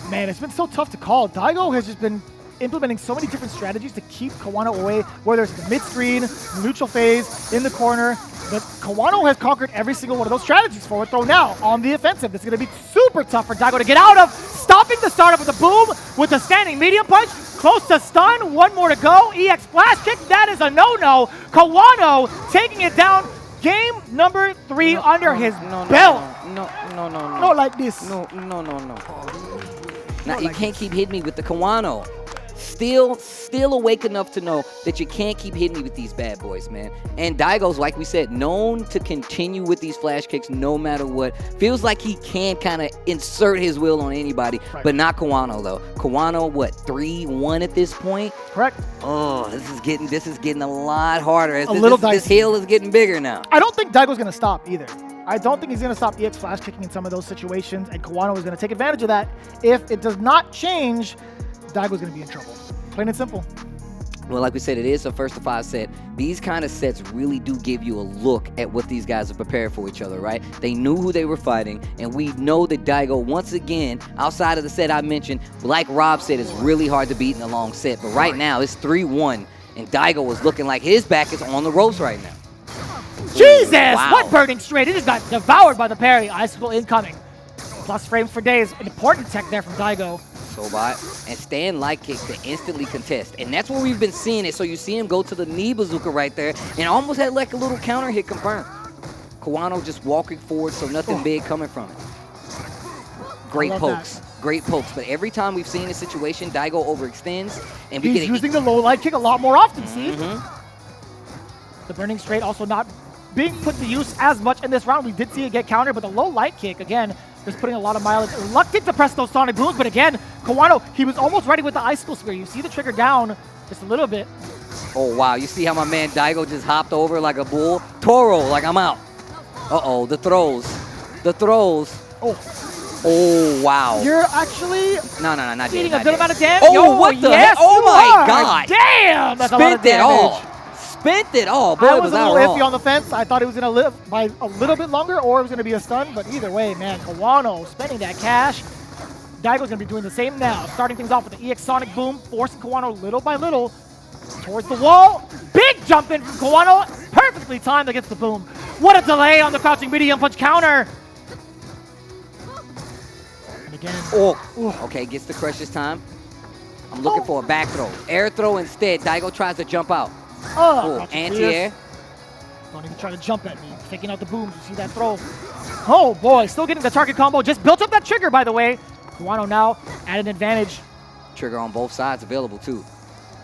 Man, it's been so tough to call. Daigo has just been implementing so many different strategies to keep Kawano away, whether it's the mid-screen, neutral phase, in the corner. But Kawano has conquered every single one of those strategies. Forward throw now on the offensive. It's going to be super tough for Daigo to get out of. Stopping the startup with a boom, with a standing medium punch. Close to stun. 1 more to go. EX flash kick. That is a no-no. Kawano taking it down. Game number 3 under his belt. No. Not like this. No. Now, you can't keep hitting me with the Kawano. Still awake enough to know that you can't keep hitting me with these bad boys, man. And Daigo's, like we said, known to continue with these flash kicks no matter what. Feels like he can kind of insert his will on anybody, but not Kawano, though. Kawano, what, 3-1 at this point? Correct. Oh, this is getting a lot harder. As This this hill is getting bigger now. I don't think Daigo's going to stop either. I don't think he's going to stop EX flash kicking in some of those situations, and Kawano is going to take advantage of that. If it does not change, Daigo's going to be in trouble. Plain and simple. Well, like we said, it is a first to 5 set. These kind of sets really do give you a look at what these guys are prepared for each other, right? They knew who they were fighting, and we know that Daigo, once again, outside of the set I mentioned, like Rob said, is really hard to beat in a long set. But right now, it's 3-1, and Daigo was looking like his back is on the ropes right now. Jesus! Wow. What burning straight? It just got devoured by the parry. Icicle incoming. Plus frames for days. An important tech there from Daigo. Sobot and stand light kick to instantly contest. And that's where we've been seeing it. So you see him go to the knee bazooka right there and almost had like a little counter hit confirmed. Kawano just walking forward, so nothing big coming from it. Great pokes. Great pokes. But every time we've seen this situation, Daigo overextends. And we He's using the low light kick a lot more often, see? The burning straight also not being put to use as much in this round. We did see it get countered, but the low light kick, again, just putting a lot of mileage. Reluctant to press those sonic booms, but again, Kawano, he was almost ready with the icicle spear. You see the trigger down just a little bit. Oh, wow. You see how my man Daigo just hopped over like a bull? Toro, like I'm out. Uh-oh, the throws. The throws. Oh, wow. You're actually not getting yet, a good amount of damage. Oh, what the heck? Oh, my God. Damn, that's a lot of Spent it damage. all. Spent it all. Boy, I was a I little wrong. iffy on the fence. I thought it was going to live by a little bit longer or it was going to be a stun, but either way, man, Kawano spending that cash. Daigo's going to be doing the same now, starting things off with the EX Sonic Boom, forcing Kawano little by little towards the wall. Big jump in from Kawano, perfectly timed against the boom. What a delay on the crouching medium punch counter. And again. Okay, gets the crush this time. I'm looking for a back throw. Air throw instead. Daigo tries to jump out. Anti-air. Don't even try to jump at me. Taking out the booms. You see that throw. Oh, boy. Still getting the target combo. Just built up that trigger, by the way. Kawano now at an advantage. Trigger on both sides available, too.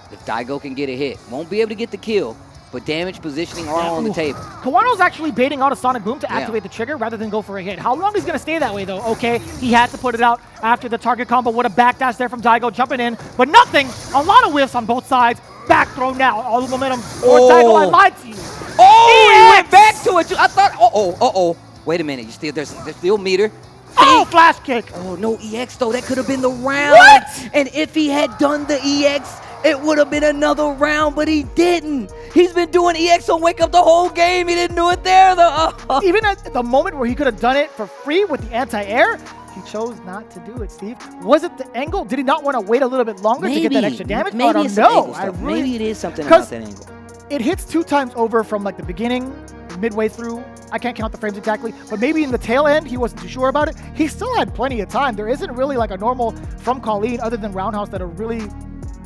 If Daigo can get a hit. Won't be able to get the kill, but damage positioning are on the table. Kawano's actually baiting out a sonic boom to activate the trigger rather than go for a hit. How long is going to stay that way, though? Okay, he had to put it out after the target combo. What a backdash there from Daigo jumping in, but nothing. A lot of whiffs on both sides. Back throw now. All the momentum for Daigo. I lied to you. He went back to it. I thought, wait a minute. There's still meter. Oh, flash kick. Oh, no EX, though. That could have been the round. What? And if he had done the EX, it would have been another round, but he didn't. He's been doing EX on Wake Up the whole game. He didn't do it there, though. Even at the moment where he could have done it for free with the anti-air, he chose not to do it, Steve. Was it the angle? Did he not want to wait a little bit longer to get that extra damage? Maybe I don't it's know. Maybe it is something about that angle. It hits 2 times over from like the beginning, midway through. I can't count the frames exactly, but maybe in the tail end, he wasn't too sure about it. He still had plenty of time. There isn't really like a normal from Kolin other than Roundhouse that'll really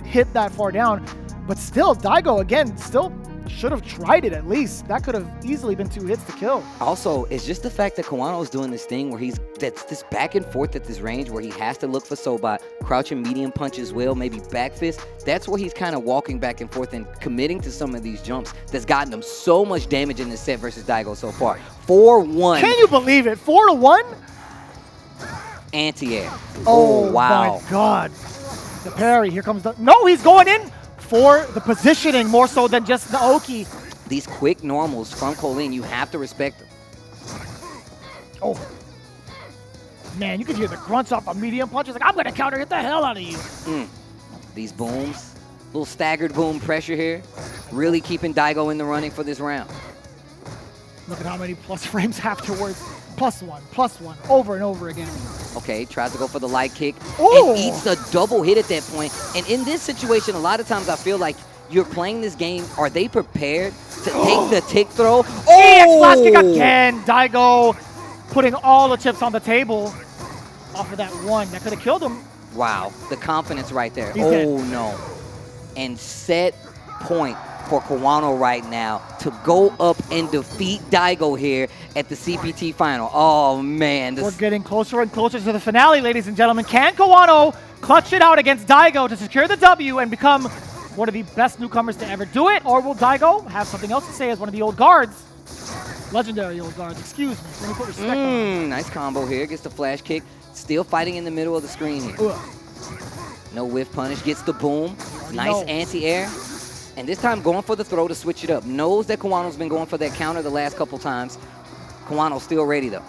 hit that far down. But still, Daigo, again, still should have tried it at least. That could have easily been 2 hits to kill. Also, it's just the fact that Kawano is doing this thing where that's this back and forth at this range where he has to look for Sobot, crouching medium punch as well, maybe back fist. That's where he's kind of walking back and forth and committing to some of these jumps that's gotten him so much damage in this set versus Daigo so far. 4-1. Can you believe it? 4-1? Anti-air. Oh, wow. My God. The parry. Here comes the... No, he's going in for the positioning more so than just the Oki. These quick normals from Kolin, you have to respect them. Oh. Man, you could hear the grunts off a medium punch. It's like, I'm going to counter hit the hell out of you. These booms. Little staggered boom pressure here. Really keeping Daigo in the running for this round. Look at how many plus frames afterwards. +1, over and over again. Okay, tries to go for the light kick Ooh. and eats a double hit at that point. And in this situation, a lot of times I feel like you're playing this game. Are they prepared to take the tick throw? EX flash kick again. Daigo putting all the chips on the table off of that one. That could have killed him. Wow, the confidence right there. He's dead. No. And set point for Kawano right now to go up and defeat Daigo here at the CPT final. Oh, man. We're getting closer and closer to the finale, ladies and gentlemen. Can Kawano clutch it out against Daigo to secure the W and become one of the best newcomers to ever do it? Or will Daigo have something else to say as one of the old guards? Legendary old guards, excuse me. Let me put respect on. Nice combo here. Gets the flash kick. Still fighting in the middle of the screen here. No whiff punish. Gets the boom. Nice anti-air. And this time going for the throw to switch it up. Knows that Kawano's been going for that counter the last couple times. Kawano's still ready, though.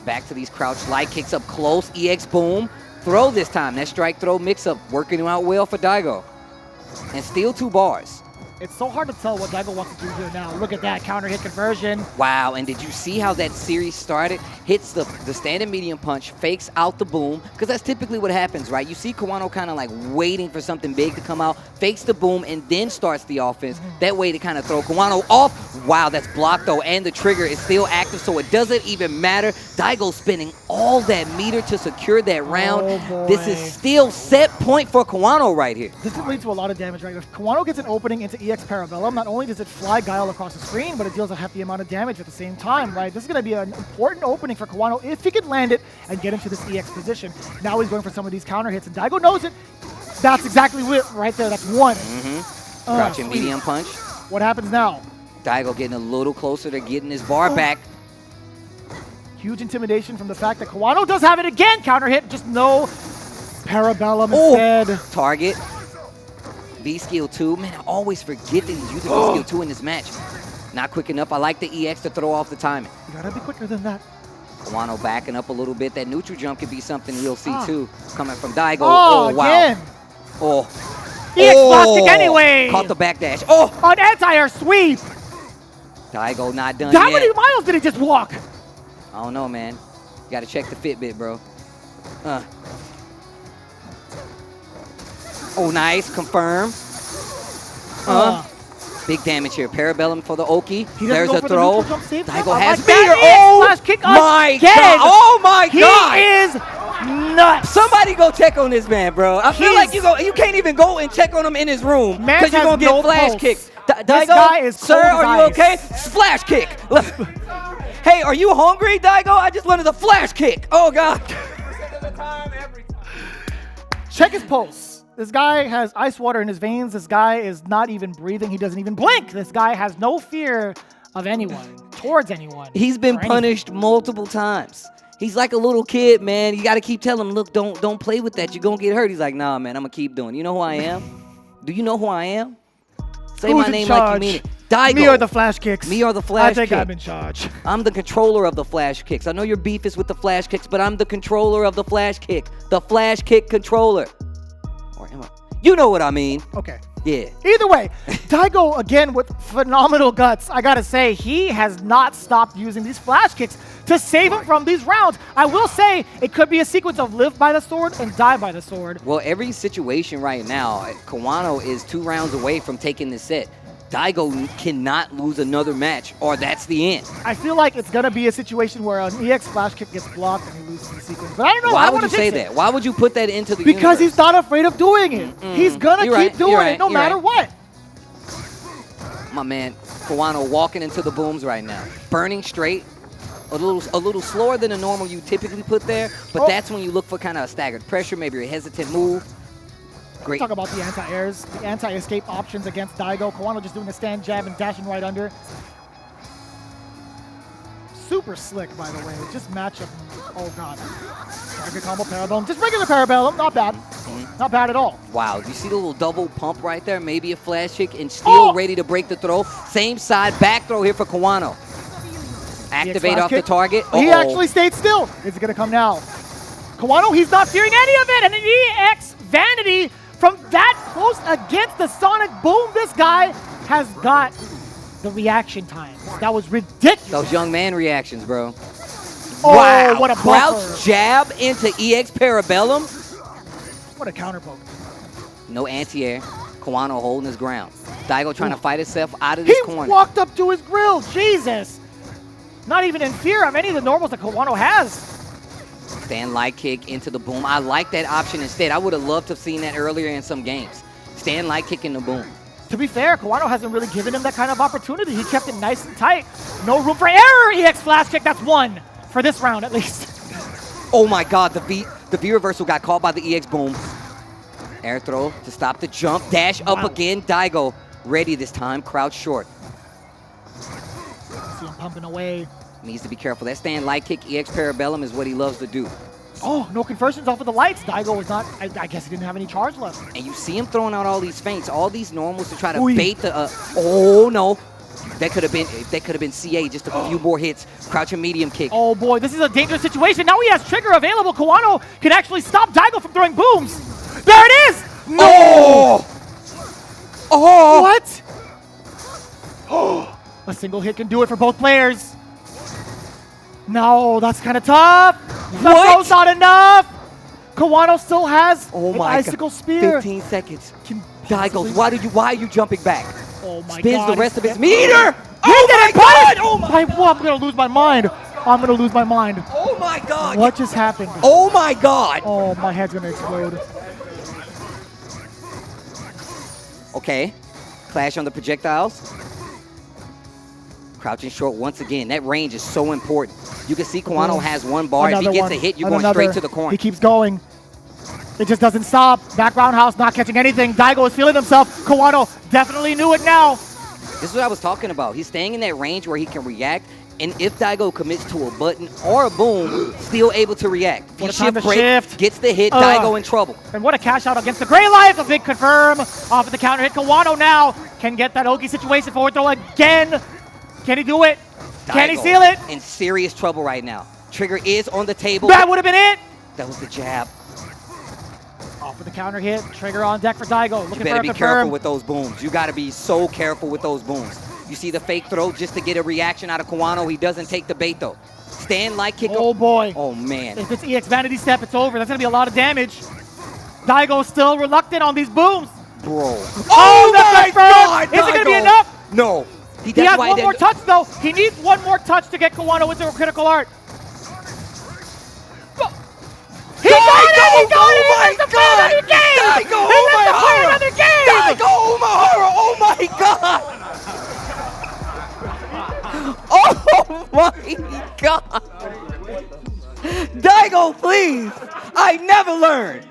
Back to these crouch light kicks up close. EX boom. Throw this time. That strike throw mix-up working out well for Daigo. and steal 2 bars. It's so hard to tell what Daigo wants to do here now. Look at that counter hit conversion. Wow, and did you see how that series started? Hits the standing medium punch, fakes out the boom, because that's typically what happens, right? You see Kawano kind of like waiting for something big to come out, fakes the boom, and then starts the offense. That way to kind of throw Kawano off. Wow, that's blocked though, and the trigger is still active, so it doesn't even matter. Daigo spending all that meter to secure that round. Oh, this is still set point for Kawano right here. This could lead to a lot of damage, right? If Kawano gets an opening into EX Parabellum, not only does it fly Guile across the screen, but it deals a hefty amount of damage at the same time, right? This is going to be an important opening for Kawano if he can land it and get into this EX position. Now he's going for some of these counter hits, and Daigo knows it. That's exactly it right there. That's one. Crouching Sweet. medium punch. What happens now? Daigo getting a little closer to getting his bar back. Huge intimidation from the fact that Kawano does have it again. Counter hit, just no Parabellum instead. Target. V-Skill 2. Man, I always forget that he's using V-Skill 2 in this match. Not quick enough. I like the EX to throw off the timing. You gotta be quicker than that. Kawano backing up a little bit. That neutral jump could be something we'll see too. Coming from Daigo. Oh, wow. again. Oh. EX plastic anyway. Caught the backdash. Oh. An anti-air sweep. Daigo not done How yet. many miles did he just walk? I don't know, man. You gotta check the Fitbit, bro. Oh, nice. Confirm. Big damage here. Parabellum for the Oki. There's a throw. Daigo has like fear. Oh, flash kick my again. God. Oh, my God. He is nuts. Somebody go check on this man, bro. I feel like you can't even go and check on him in his room because you're going to get flash kicked. Daigo, guy is sir, cold are you as okay? Flash kick. Hey, are you hungry, Daigo? I just wanted a flash kick. Oh, God. Check his pulse. This guy has ice water in his veins. This guy is not even breathing. He doesn't even blink. This guy has no fear of anyone, towards anyone. He's been or anything. punished multiple times. He's like a little kid, man. You got to keep telling him, look, don't play with that. You're going to get hurt. He's like, nah, man, I'm going to keep doing it. You know who I am? Do you know who I am? Say Who's my in name charge? like you mean it. Daigo. Me or the flash kicks? Me or the flash I think kick. I'm in charge. I'm the controller of the flash kicks. I know your beef is with the flash kicks, but I'm the controller of the flash kick. The flash kick controller. Or am I? You know what I mean. Okay. Yeah. Either way, Daigo, again, with phenomenal guts. I got to say, he has not stopped using these flash kicks to save him from these rounds. I will say, it could be a sequence of live by the sword and die by the sword. Well, every situation right now, Kawano is 2 rounds away from taking this set. Daigo cannot lose another match, or that's the end. I feel like it's going to be a situation where an EX flash kick gets blocked and he loses the sequence. But I don't know. Why I would you say that? Why would you put that into the Because universe? he's not afraid of doing it. He's going to keep doing it no matter what. My man, Kawano walking into the booms right now. Burning straight. A little slower than the normal you typically put there, but that's when you look for kind of a staggered pressure, maybe a hesitant move. Great. Talk about the anti-airs, the anti-escape options against Daigo. Kawano just doing a stand jab and dashing right under. Super slick, by the way. Just match up. Oh, God. Target combo Parabellum. Just regular Parabellum. Not bad. Not bad at all. Wow, you see the little double pump right there? Maybe a flash kick and still ready to break the throw. Same side back throw here for Kawano. Activate off the target. He actually stayed still. Is it going to come now? Kawano, he's not fearing any of it. And an EX Vanity from that close against the Sonic Boom. This guy has got the reaction time. That was ridiculous. Those young man reactions, bro. Oh, Wow. what a Crouch buffer. jab into EX Parabellum. What a counter poke. No anti-air. Kawano holding his ground. Daigo trying to fight himself out of this He corner. walked up to his grill. Jesus. Not even in fear of any of the normals that Kawano has. Stand light kick into the boom. I like that option instead. I would have loved to have seen that earlier in some games. Stand light kick in the boom. To be fair, Kawano hasn't really given him that kind of opportunity. He kept it nice and tight. No room for error. EX flash kick. That's one for this round at least. Oh my God, the V reversal got caught by the EX boom. Air throw to stop the jump. Dash up again. Daigo ready this time. Crouch short. See him pumping away. Needs to be careful. That stand light kick EX Parabellum is what he loves to do. Oh, no conversions off of the lights. Daigo was not, I guess he didn't have any charge left. And you see him throwing out all these feints, all these normals to try to bait the, oh no. That could have been CA, just a few more hits. Crouching medium kick. Oh boy, this is a dangerous situation. Now he has trigger available. Kawano can actually stop Daigo from throwing booms. There it is! No! Oh! Oh! What? A single hit can do it for both players. No, that's kind of tough. What? That's not enough. Kawano still has Oh an my icicle God. spear. 15 seconds. Can Daigos, possibly- why are you jumping back? Oh my Spins God. the rest of his He meter. Oh my my God! Oh my! I'm gonna lose my mind. I'm gonna lose my mind. Oh my God! What just happened? Oh my God! Oh, my head's gonna explode. Okay, clash on the projectiles. Crouching short once again. That range is so important. You can see Kawano has one bar. If he Another gets one. a hit, you're And going straight another. to the corner. He keeps going. It just doesn't stop. Back roundhouse, not catching anything. Daigo is feeling himself. Kawano definitely knew it now. This is what I was talking about. He's staying in that range where he can react. And if Daigo commits to a button or a boom, still able to react. If he What a time shift to break, shift. gets the hit, Daigo in trouble. And what a cash out against the Gray Life. A big confirm. Off of the counter hit. Kawano now can get that Oki situation forward throw again. Can he do it? Can he Daigo seal it? in serious trouble right now. Trigger is on the table. That would have been it. That was the jab. Off with the counter hit. Trigger on deck for Daigo. You Looking better for a be confirm. careful with those booms. You got to be so careful with those booms. You see the fake throw just to get a reaction out of Kawano. He doesn't take the bait though. Stand like kick. Oh boy. Oh man. If it's EX Vanity Step, it's over. That's going to be a lot of damage. Daigo's still reluctant on these booms. Bro. Oh, my that's God, confirmed. Is it going to be Daigo. enough? No. He That's has why one more touch, though. He needs one more touch to get Kawano into a critical art. He got it! He got it! He missed the play another game! Daigo, He missed the play another game! Daigo Umahara, oh my God! Oh my God! Daigo, please! I never learned.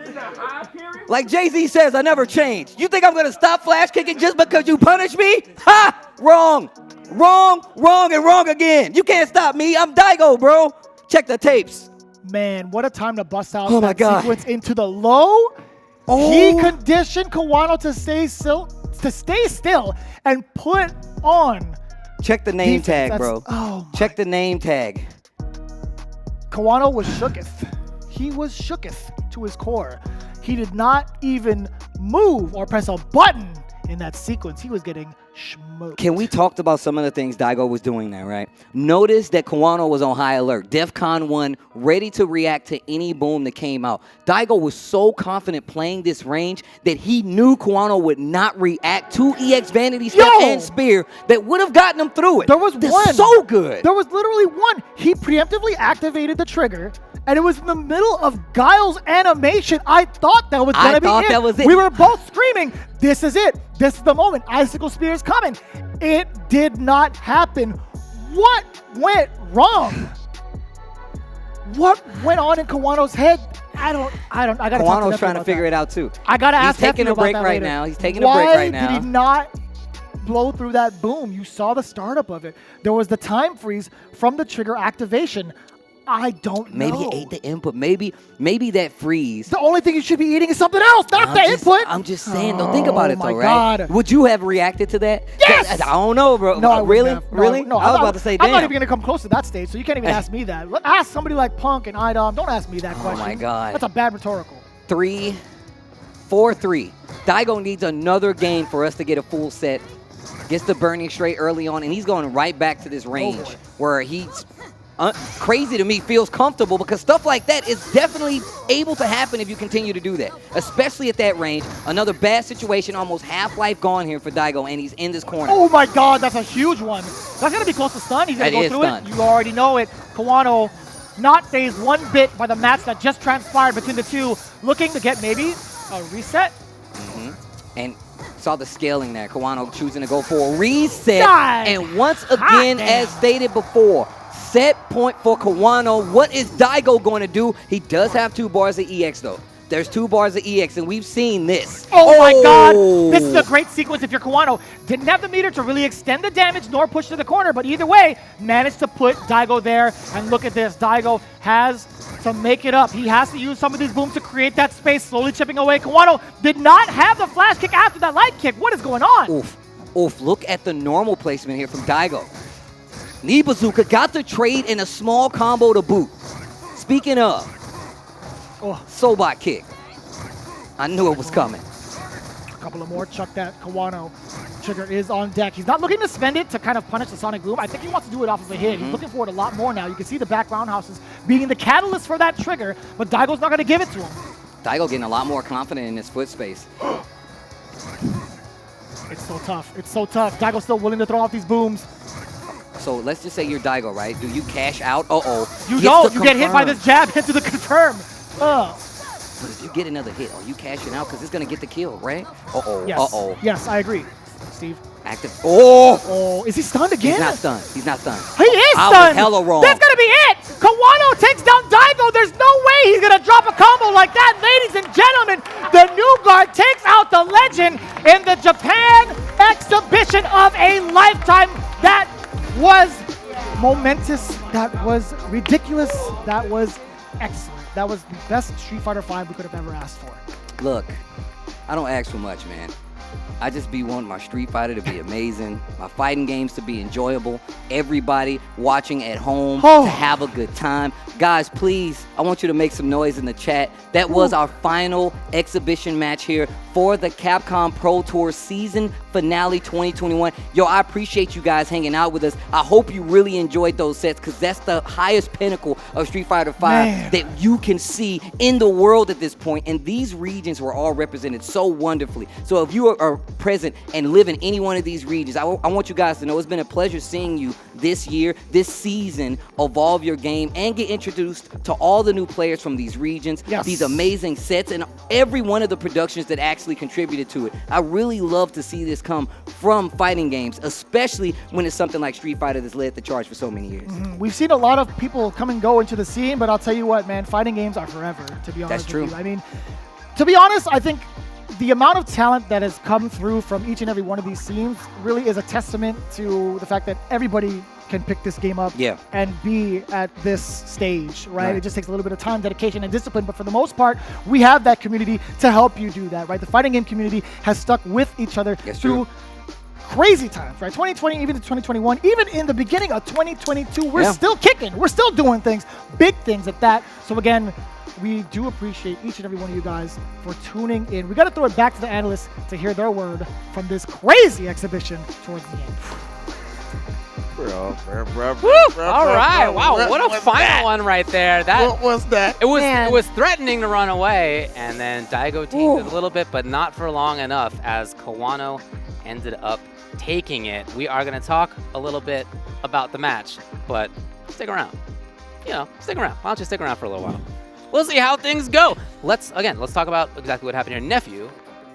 Like Jay-Z says, I never change. You think I'm gonna stop flash kicking just because you punish me? Ha! Wrong! Wrong, wrong, and wrong again. You can't stop me. I'm Daigo, bro. Check the tapes. Man, what a time to bust out Oh my that God. sequence into the low. Oh. He conditioned Kawano to stay still and put on. Check the name defense. tag, bro. Oh my. Check the name tag. Kawano was shooketh. He was shooketh to his core. He did not even move or press a button in that sequence. He was getting smoked. Can we talk about some of the things Daigo was doing there, right? Notice that Kawano was on high alert. DEFCON 1, ready to react to any boom that came out. Daigo was so confident playing this range that he knew Kawano would not react to EX Vanity Step Yo! and Spear that would have gotten him through it. There was That's one. so good. There was literally one. He preemptively activated the trigger, and it was in the middle of Guile's animation. I thought that was I going to be thought it. that was it. We were both screaming, this is it. This is the moment. Icicle Spear is coming. It did not happen. What went wrong? What went on in Kawano's head? I gotta talk to Kawano's Nephew trying to about figure that. it out too. I gotta He's ask taking Nephew a break about that right later. now. He's taking a break right now. Why did he not blow through that boom? You saw the startup of it. There was the time freeze from the trigger activation. I don't know. Maybe he ate the input. Maybe that freeze. The only thing you should be eating is something else, not the input. I'm just saying, though. Think about Oh it, my though, right? God. Would you have reacted to that? Yes! I don't know, bro. No, I wouldn't really? have. No, Really? No, I was about to say, damn. I'm not even gonna come close to that stage, so you can't even ask me that. Ask somebody like Punk and Idom. Don't ask me that question. Oh my God. That's a bad rhetorical. 3-4-3. Daigo needs another game for us to get a full set. Gets the burning straight early on, and he's going right back to this range where he's crazy to me, feels comfortable, because stuff like that is definitely able to happen if you continue to do that, especially at that range. Another bad situation, almost half-life gone here for Daigo, and he's in this corner. Oh my God, that's a huge one. That's gonna be close to stun. He's gonna That go is through stun. it. You already know it. Kawano not phased one bit by the match that just transpired between the two, looking to get maybe a reset. And saw the scaling there. Kawano choosing to go for a reset. God. And once again, damn. as stated before, set point for Kawano. What is Daigo going to do? He does have 2 bars of EX, though. There's 2 bars of EX, and we've seen this. Oh my God, this is a great sequence if you're Kawano. Didn't have the meter to really extend the damage nor push to the corner, but either way, managed to put Daigo there. And look at this, Daigo has to make it up. He has to use some of these booms to create that space, slowly chipping away. Kawano did not have the flash kick after that light kick. What is going on? Oof. Oof. Look at the normal placement here from Daigo. Knee bazooka got the trade in a small combo to boot. Speaking of, Oh. Sobot kick. I knew it was coming. couple of more. Chuck that. Kawano. Trigger is on deck. He's not looking to spend it to kind of punish the Sonic Boom. I think he wants to do it off of a hit. He's looking for it a lot more now. You can see the back roundhouses being the catalyst for that trigger, but Daigo's not going to give it to him. Daigo getting a lot more confident in his foot space. It's so tough. It's so tough. Daigo's still willing to throw off these booms. So let's just say you're Daigo, right? Do you cash out? Uh-oh. You don't. You get hit by this jab into the confirm. Ugh. But if you get another hit, are you cashing out? Because it's going to get the kill, right? Uh-oh. Yes. Uh-oh. Yes, I agree. Steve. Active. Oh! Oh, is he stunned again? He's not stunned. He's not stunned. He is I stunned. was hella wrong. That's going to be it. Kawano takes down Daigo. There's no way he's going to drop a combo like that. Ladies and gentlemen, the new guard takes out the legend in the Japan exhibition of a lifetime. That was momentous. That was ridiculous. That was excellent. That was the best Street Fighter V we could have ever asked for. Look, I don't ask for much, man. I just be wanting my Street Fighter to be amazing, my fighting games to be enjoyable, everybody watching at home to have a good time. Guys, please, I want you to make some noise in the chat. That was our final exhibition match here for the Capcom Pro Tour Season Finale 2021. Yo, I appreciate you guys hanging out with us. I hope you really enjoyed those sets because that's the highest pinnacle of Street Fighter V that you can see in the world at this point. And these regions were all represented so wonderfully. So if you are present and live in any one of these regions, I want you guys to know it's been a pleasure seeing you this year, this season, evolve your game and get introduced to all the new players from these regions, these amazing sets, and every one of the productions that actually contributed to it. I really love to see this come from fighting games, especially when it's something like Street Fighter that's led the charge for so many years. We've seen a lot of people come and go into the scene, but I'll tell you what, man, fighting games are forever, to be honest with you. I mean, to be honest, I think the amount of talent that has come through from each and every one of these scenes really is a testament to the fact that everybody can pick this game up and be at this stage, right? It just takes a little bit of time, dedication, and discipline, but for the most part, we have that community to help you do that, right? The fighting game community has stuck with each other through crazy times, right? 2020, even to 2021, even in the beginning of 2022, we're still kicking. We're still doing things, big things at that. So again, we do appreciate each and every one of you guys for tuning in. We got to throw it back to the analysts to hear their word from this crazy exhibition towards the end. All right, wow, what a final one right there. What was that? It was threatening to run away, and then Daigo tamed it a little bit, but not for long enough as Kawano ended up taking it. We are going to talk a little bit about the match, but stick around. You know, stick around. Why don't you stick around for a little while? We'll see how things go. Let's talk about exactly what happened here. Nephew,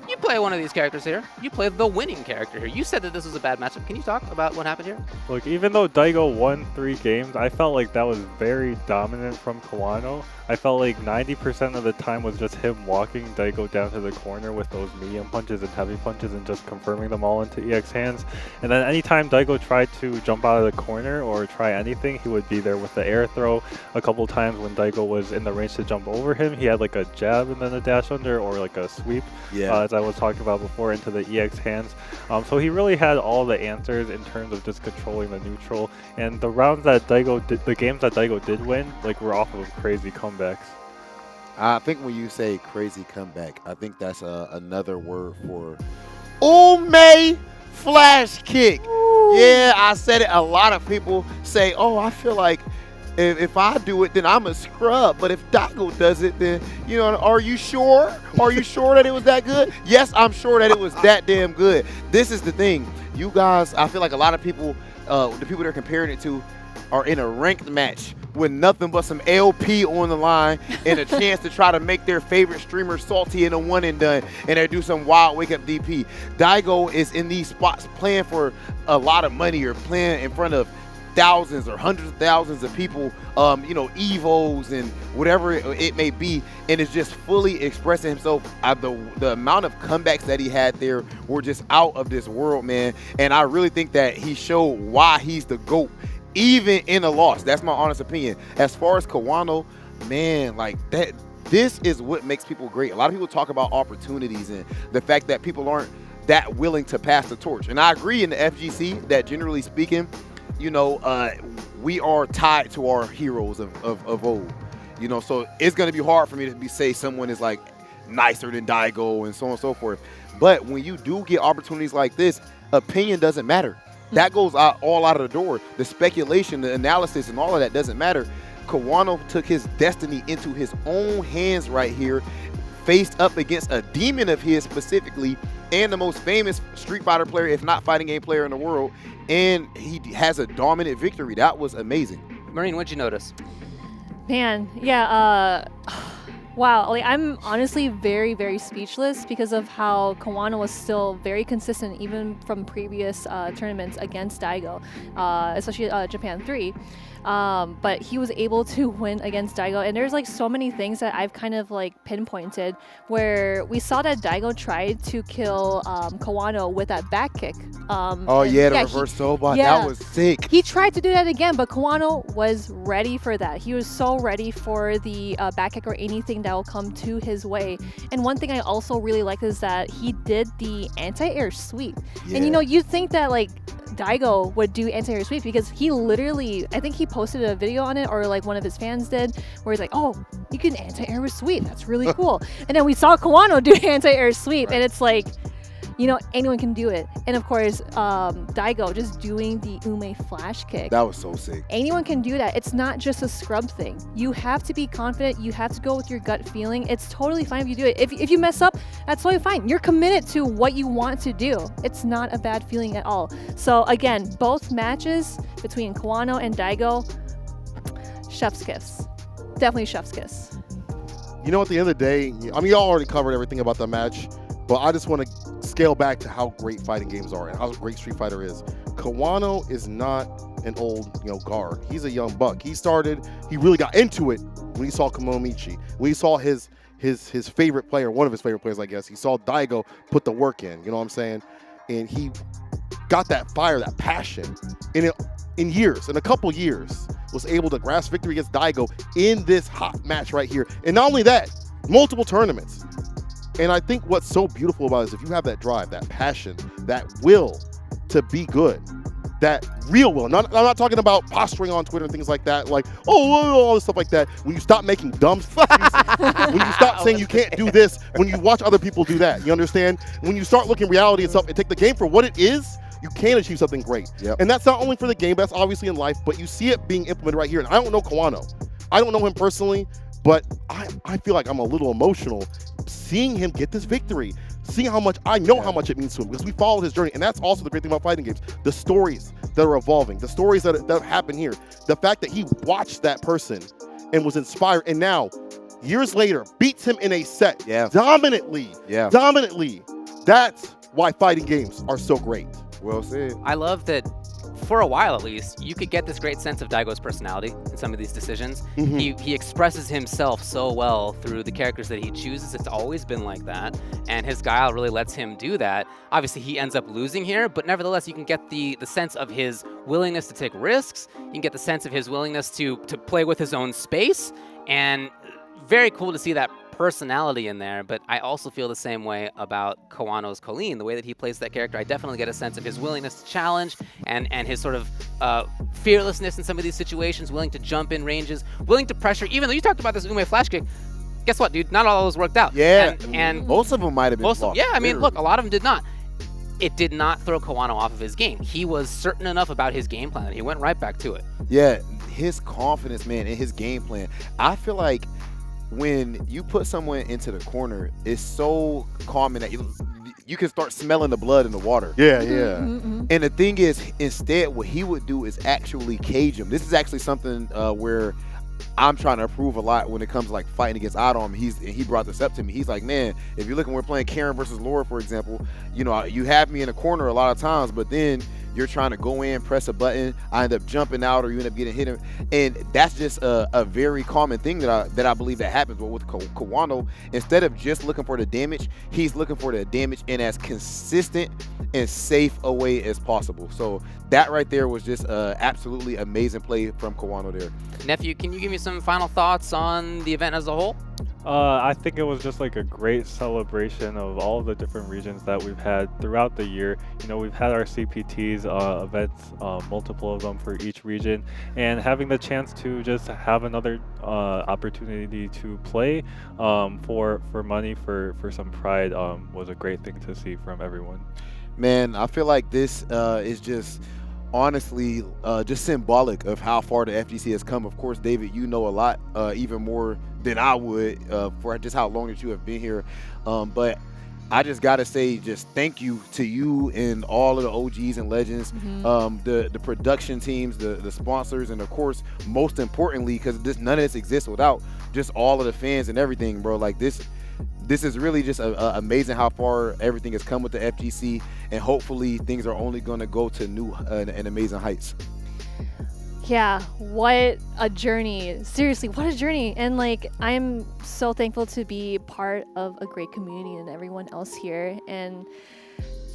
you play one of these characters here. You play the winning character here. You said that this was a bad matchup. Can you talk about what happened here? Look, even though Daigo won 3 games, I felt like that was very dominant from Kawano. I felt like 90% of the time was just him walking Daigo down to the corner with those medium punches and heavy punches and just confirming them all into EX hands. And then anytime Daigo tried to jump out of the corner or try anything, he would be there with the air throw. A couple times when Daigo was in the range to jump over him, he had like a jab and then a dash under or like a sweep, as I was talking about before, into the EX hands. So he really had all the answers in terms of just controlling the neutral. And the rounds that Daigo did, the games that Daigo did win, like were off of crazy comebacks. I think when you say crazy comeback, I think that's another word for Ume flash kick. Yeah, I said it. A lot of people say, oh, I feel like if I do it, then I'm a scrub. But if Daigo does it, then, you know, are you sure? Are you sure that it was that good? Yes, I'm sure that it was that damn good. This is the thing. You guys, I feel like a lot of people, the people they're comparing it to, are in a ranked match with nothing but some LP on the line and a chance to try to make their favorite streamer salty in a one and done, and they do some wild wake up DP. Daigo is in these spots playing for a lot of money or playing in front of thousands or hundreds of thousands of people, you know, Evos and whatever it may be, and is just fully expressing himself. The amount of comebacks that he had there were just out of this world, man, and I really think that he showed why he's the GOAT, even in a loss. That's my honest opinion. As far as Kawano, man, like that, this is what makes people great. A lot of people talk about opportunities and the fact that people aren't that willing to pass the torch. And I agree in the FGC that generally speaking, you know, we are tied to our heroes of old. You know, so it's going to be hard for me to say someone is like nicer than Daigo and so on and so forth. But when you do get opportunities like this, opinion doesn't matter. That goes all out of the door. The speculation, the analysis, and all of that doesn't matter. Kawano took his destiny into his own hands right here, faced up against a demon of his specifically, and the most famous Street Fighter player, if not fighting game player in the world, and he has a dominant victory. That was amazing. Marine, what'd you notice? Man, yeah, wow, like I'm honestly very, very speechless because of how Kawano was still very consistent even from previous tournaments against Daigo, especially Japan 3. But he was able to win against Daigo, and there's like so many things that I've kind of like pinpointed where we saw that Daigo tried to kill Kawano with that back kick. The reverse sobot, that was sick. He tried to do that again, but Kawano was ready for that. He was so ready for the back kick or anything that will come to his way. And one thing I also really like is that he did the anti-air sweep. Yeah. And you know, you'd think that like Daigo would do anti-air sweep because he literally, I think he posted a video on it, or like one of his fans did, where he's like, oh, you can anti-air with sweep. That's really cool. And then we saw Kawano do anti-air sweep, and it's like, you know, anyone can do it. And of course, Daigo just doing the Ume flash kick. That was so sick. Anyone can do that. It's not just a scrub thing. You have to be confident. You have to go with your gut feeling. It's totally fine if you do it. If you mess up, that's totally fine. You're committed to what you want to do. It's not a bad feeling at all. So again, both matches between Kawano and Daigo, chef's kiss. Definitely chef's kiss. You know, at the end of the day, I mean, y'all already covered everything about the match, but I just want to scale back to how great fighting games are and how great Street Fighter is. Kawano is not an old, guard. He's a young buck. He really got into it when he saw Kamomichi. When he saw his favorite player, one of his favorite players, I guess. He saw Daigo put the work in, you know what I'm saying? And he got that fire, that passion in a couple years, was able to grasp victory against Daigo in this hot match right here. And not only that, multiple tournaments. And I think what's so beautiful about it is if you have that drive, that passion, that will to be good, that real will. I'm not talking about posturing on Twitter and things like that, like, all this stuff like that. When you stop making dumb excuses, when you stop saying you can't do this, when you watch other people do that, you understand? When you start looking reality and stuff and take the game for what it is, you can achieve something great. Yep. And that's not only for the game, that's obviously in life, but you see it being implemented right here. And I don't know Kawano. I don't know him personally, but I feel like I'm a little emotional seeing him get this victory, seeing how much I know how much it means to him, because we followed his journey. And that's also the great thing about fighting games, the stories that are evolving, the stories that happen here, the fact that he watched that person and was inspired, and now years later beats him in a set dominantly. That's why fighting games are so great. Well said. I love that for a while at least, you could get this great sense of Daigo's personality in some of these decisions. Mm-hmm. He expresses himself so well through the characters that he chooses. It's always been like that, and his Guile really lets him do that. Obviously, he ends up losing here, but nevertheless, you can get the sense of his willingness to take risks. You can get the sense of his willingness to play with his own space, and very cool to see that personality in there. But I also feel the same way about Kawano's Kolin, the way that he plays that character. I definitely get a sense of his willingness to challenge and his sort of fearlessness in some of these situations, willing to jump in ranges, willing to pressure. Even though you talked about this Ume flash kick, guess what, dude? Not all of those worked out. Yeah, and most of them might have been blocked. Yeah, I mean, look, a lot of them did not. It did not throw Kawano off of his game. He was certain enough about his game plan that he went right back to it. Yeah, his confidence, man, in his game plan. I feel like when you put someone into the corner, it's so common that you can start smelling the blood in the water. Yeah. And the thing is, instead, what he would do is actually cage him. This is actually something where I'm trying to improve a lot when it comes to like fighting against Adam. He brought this up to me. He's like, man, if you're looking, we're playing Karen versus Laura, for example, you have me in a corner a lot of times, but then you're trying to go in, press a button, I end up jumping out, or you end up getting hit. And that's just a very common thing that I believe that happens. But with Kawano, instead of just looking for the damage, he's looking for the damage in as consistent and safe a way as possible. So that right there was just absolutely amazing play from Kawano there. Nephew, can you give me some final thoughts on the event as a whole? I think it was just like a great celebration of all the different regions that we've had throughout the year. You know, we've had our CPTs events, multiple of them for each region, and having the chance to just have another opportunity to play for money, for some pride, was a great thing to see from everyone. Man, I feel like this is just honestly just symbolic of how far the FGC has come. Of course, David, you know a lot, even more than I would for just how long that you have been here. But I just got to say just thank you to you and all of the OGs and legends, the production teams, the sponsors, and of course, most importantly, because none of this exists without just all of the fans and everything, bro. Like this is really just amazing how far everything has come with the FGC, and hopefully things are only going to go to new and amazing heights. Yeah, what a journey. Seriously, what a journey. And like, I'm so thankful to be part of a great community and everyone else here. And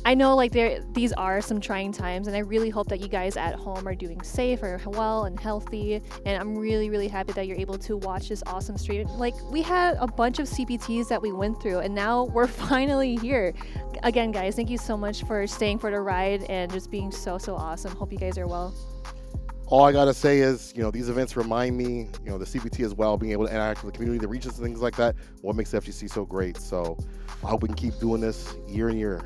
I know like these are some trying times, and I really hope that you guys at home are doing safe or well and healthy. And I'm really, really happy that you're able to watch this awesome stream. Like, we had a bunch of CPTs that we went through, and now we're finally here. Again, guys, thank you so much for staying for the ride and just being so awesome. Hope you guys are well. All I gotta say is, you know, these events remind me, you know, the CPT as well, being able to interact with the community, the regions, and things like that. What makes the FGC so great? So I hope we can keep doing this year and year.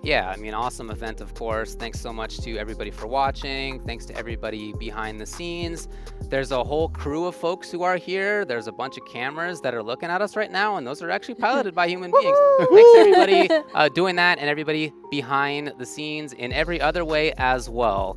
Yeah, I mean, awesome event, of course. Thanks so much to everybody for watching. Thanks to everybody behind the scenes. There's a whole crew of folks who are here. There's a bunch of cameras that are looking at us right now, and those are actually piloted by human beings. Thanks to everybody doing that, and everybody behind the scenes in every other way as well.